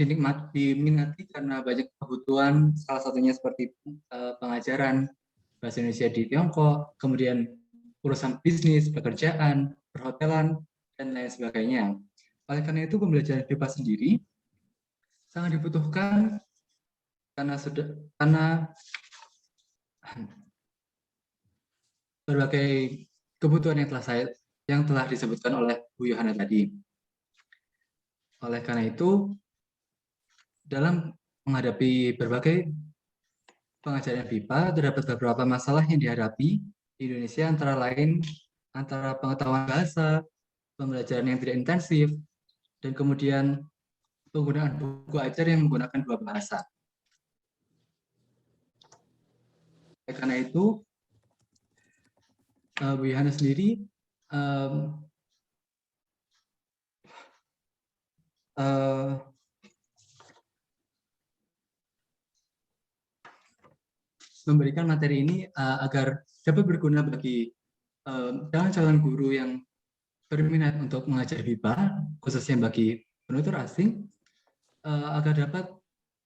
diminati karena banyak kebutuhan, salah satunya seperti pengajaran bahasa Indonesia di Tiongkok, kemudian urusan bisnis, pekerjaan, perhotelan, dan lain sebagainya. Oleh karena itu, pembelajaran BIPA sendiri sangat dibutuhkan karena berbagai kebutuhan yang telah disebutkan oleh Bu Yohana tadi. Oleh karena itu, dalam menghadapi berbagai pengajaran BIPA, terdapat beberapa masalah yang dihadapi di Indonesia, antara lain pengetahuan bahasa, pembelajaran yang tidak intensif, dan kemudian penggunaan buku ajar yang menggunakan dua bahasa. Oleh karena itu, Bu Yohana sendiri eh, memberikan materi ini agar dapat berguna bagi calon-calon guru yang berminat untuk mengajar HIPA, khususnya bagi penutur asing, agar dapat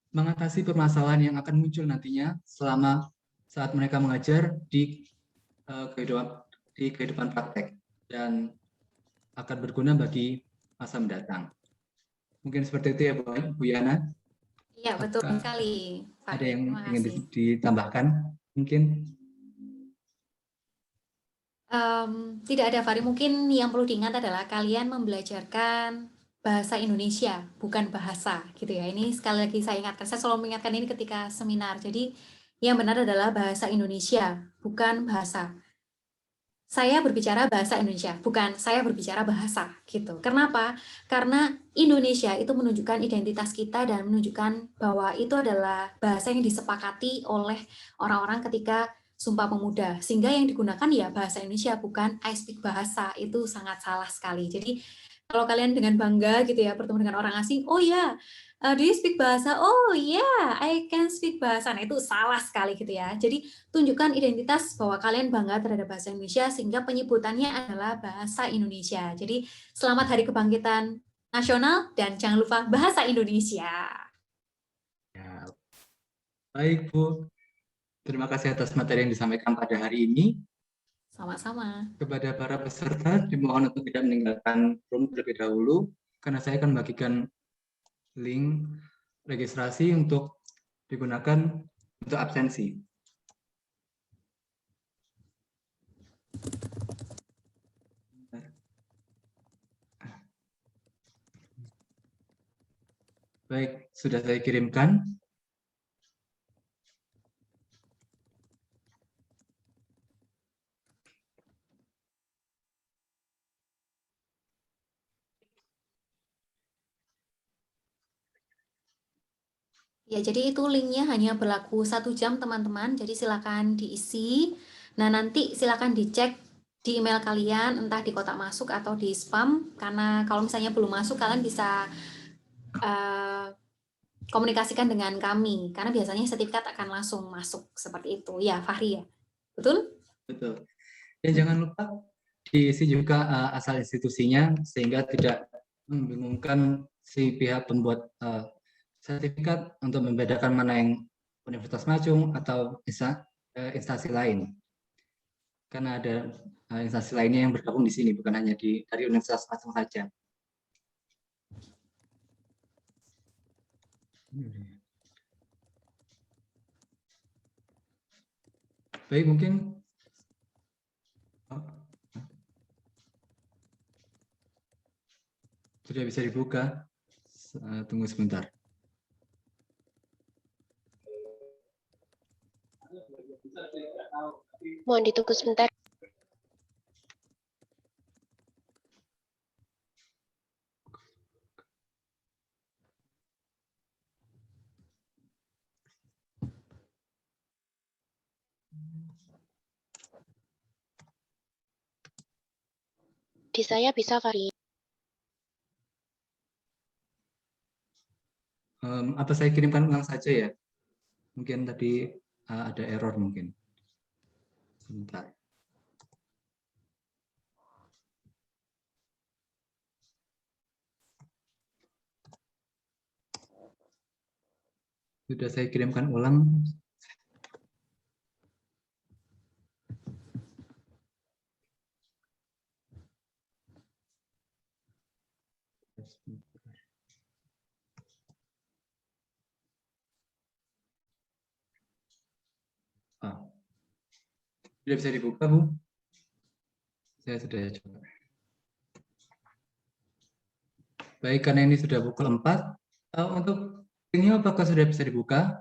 mengatasi permasalahan yang akan muncul nantinya selama saat mereka mengajar di kehidupan praktek dan akan berguna bagi masa mendatang. Mungkin seperti itu ya Bu Yana. Iya, betul sekali. Ada yang ingin ditambahkan mungkin? Tidak ada, Fahri. Mungkin yang perlu diingat adalah kalian membelajarkan bahasa Indonesia, bukan bahasa, gitu ya. Ini sekali lagi saya ingatkan, saya selalu mengingatkan ini ketika seminar. Jadi yang benar adalah bahasa Indonesia, bukan bahasa. Saya berbicara bahasa Indonesia, bukan saya berbicara bahasa, gitu. Kenapa? Karena Indonesia itu menunjukkan identitas kita dan menunjukkan bahwa itu adalah bahasa yang disepakati oleh orang-orang ketika Sumpah Pemuda, sehingga yang digunakan ya bahasa Indonesia, bukan I speak bahasa. Itu sangat salah sekali. Jadi kalau kalian dengan bangga gitu ya bertemu dengan orang asing, oh ya, do you speak bahasa? Oh yeah, I can speak bahasa. Nah itu salah sekali gitu ya. Jadi tunjukkan identitas bahwa kalian bangga terhadap bahasa Indonesia sehingga penyebutannya adalah bahasa Indonesia. Jadi selamat Hari Kebangkitan Nasional dan jangan lupa bahasa Indonesia. Ya. Baik Bu. Terima kasih atas materi yang disampaikan pada hari ini. Sama-sama. Kepada para peserta, dimohon untuk tidak meninggalkan room terlebih dahulu, karena saya akan bagikan link registrasi untuk digunakan untuk absensi. Baik, sudah saya kirimkan. Ya, jadi itu linknya hanya berlaku 1 jam, teman-teman. Jadi silakan diisi. Nah, nanti silakan dicek di email kalian, entah di kotak masuk atau di spam. Karena kalau misalnya belum masuk, kalian bisa komunikasikan dengan kami. Karena biasanya sertifikat akan langsung masuk seperti itu. Ya, Fahri ya? Betul? Betul. Dan jangan lupa diisi juga asal institusinya, sehingga tidak membingungkan si pihak pembuat sertifikat untuk membedakan mana yang Universitas Macung atau instansi lain. Karena ada instansi lainnya yang bergabung di sini, bukan hanya dari Universitas Macung saja. Baik, mungkin sudah bisa dibuka. Tunggu sebentar. Mohon ditunggu sebentar. Di saya bisa, Fahri. Apa saya kirimkan ulang saja ya? Mungkin tadi ada error mungkin. Sebentar. Sudah saya kirimkan ulang. Sudah bisa dibuka, Bu? Saya sudah coba. Baik, karena ini sudah pukul 4. Untuk ini apakah sudah bisa dibuka?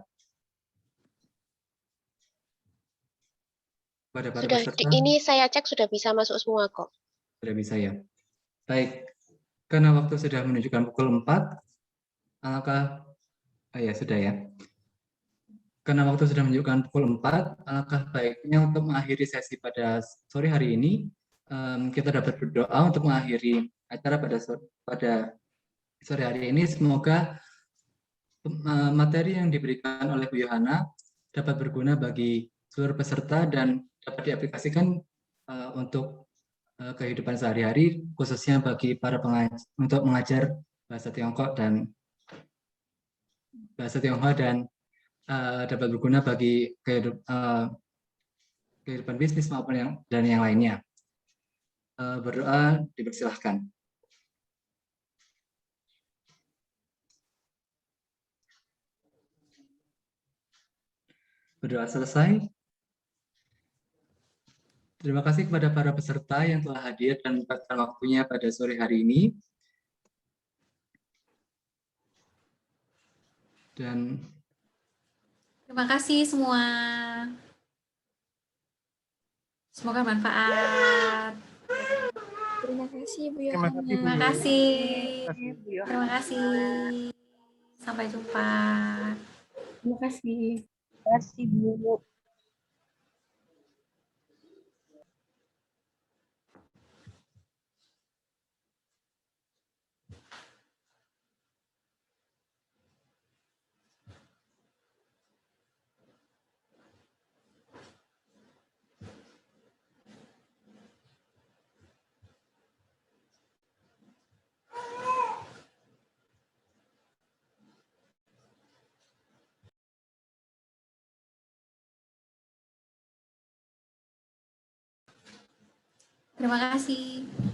Pada para Sudah, peserta? ini saya cek sudah bisa masuk semua kok. Sudah bisa ya. Baik, karena waktu sudah menunjukkan pukul 4, alangkah, ya sudah ya. Karena waktu sudah menunjukkan pukul 4, alangkah baiknya untuk mengakhiri sesi pada sore hari ini, kita dapat berdoa untuk mengakhiri acara pada sore hari ini. Semoga materi yang diberikan oleh Bu Yohana dapat berguna bagi seluruh peserta dan dapat diaplikasikan untuk kehidupan sehari-hari, khususnya bagi para pengajar untuk mengajar bahasa Tiongkok dan bahasa Tionghoa dan dapat berguna bagi kehidupan bisnis maupun yang lainnya. Berdoa dipersilahkan. Berdoa selesai. Terima kasih kepada para peserta yang telah hadir dan menyempatkan waktunya pada sore hari ini. Dan Terima kasih semua. Semoga manfaat. Terima kasih Bu Terima Yohana. kasih, Bu. Terima kasih. Bu Yohana. Terima kasih. Sampai jumpa. Terima kasih. Terima kasih, Bu. Terima kasih.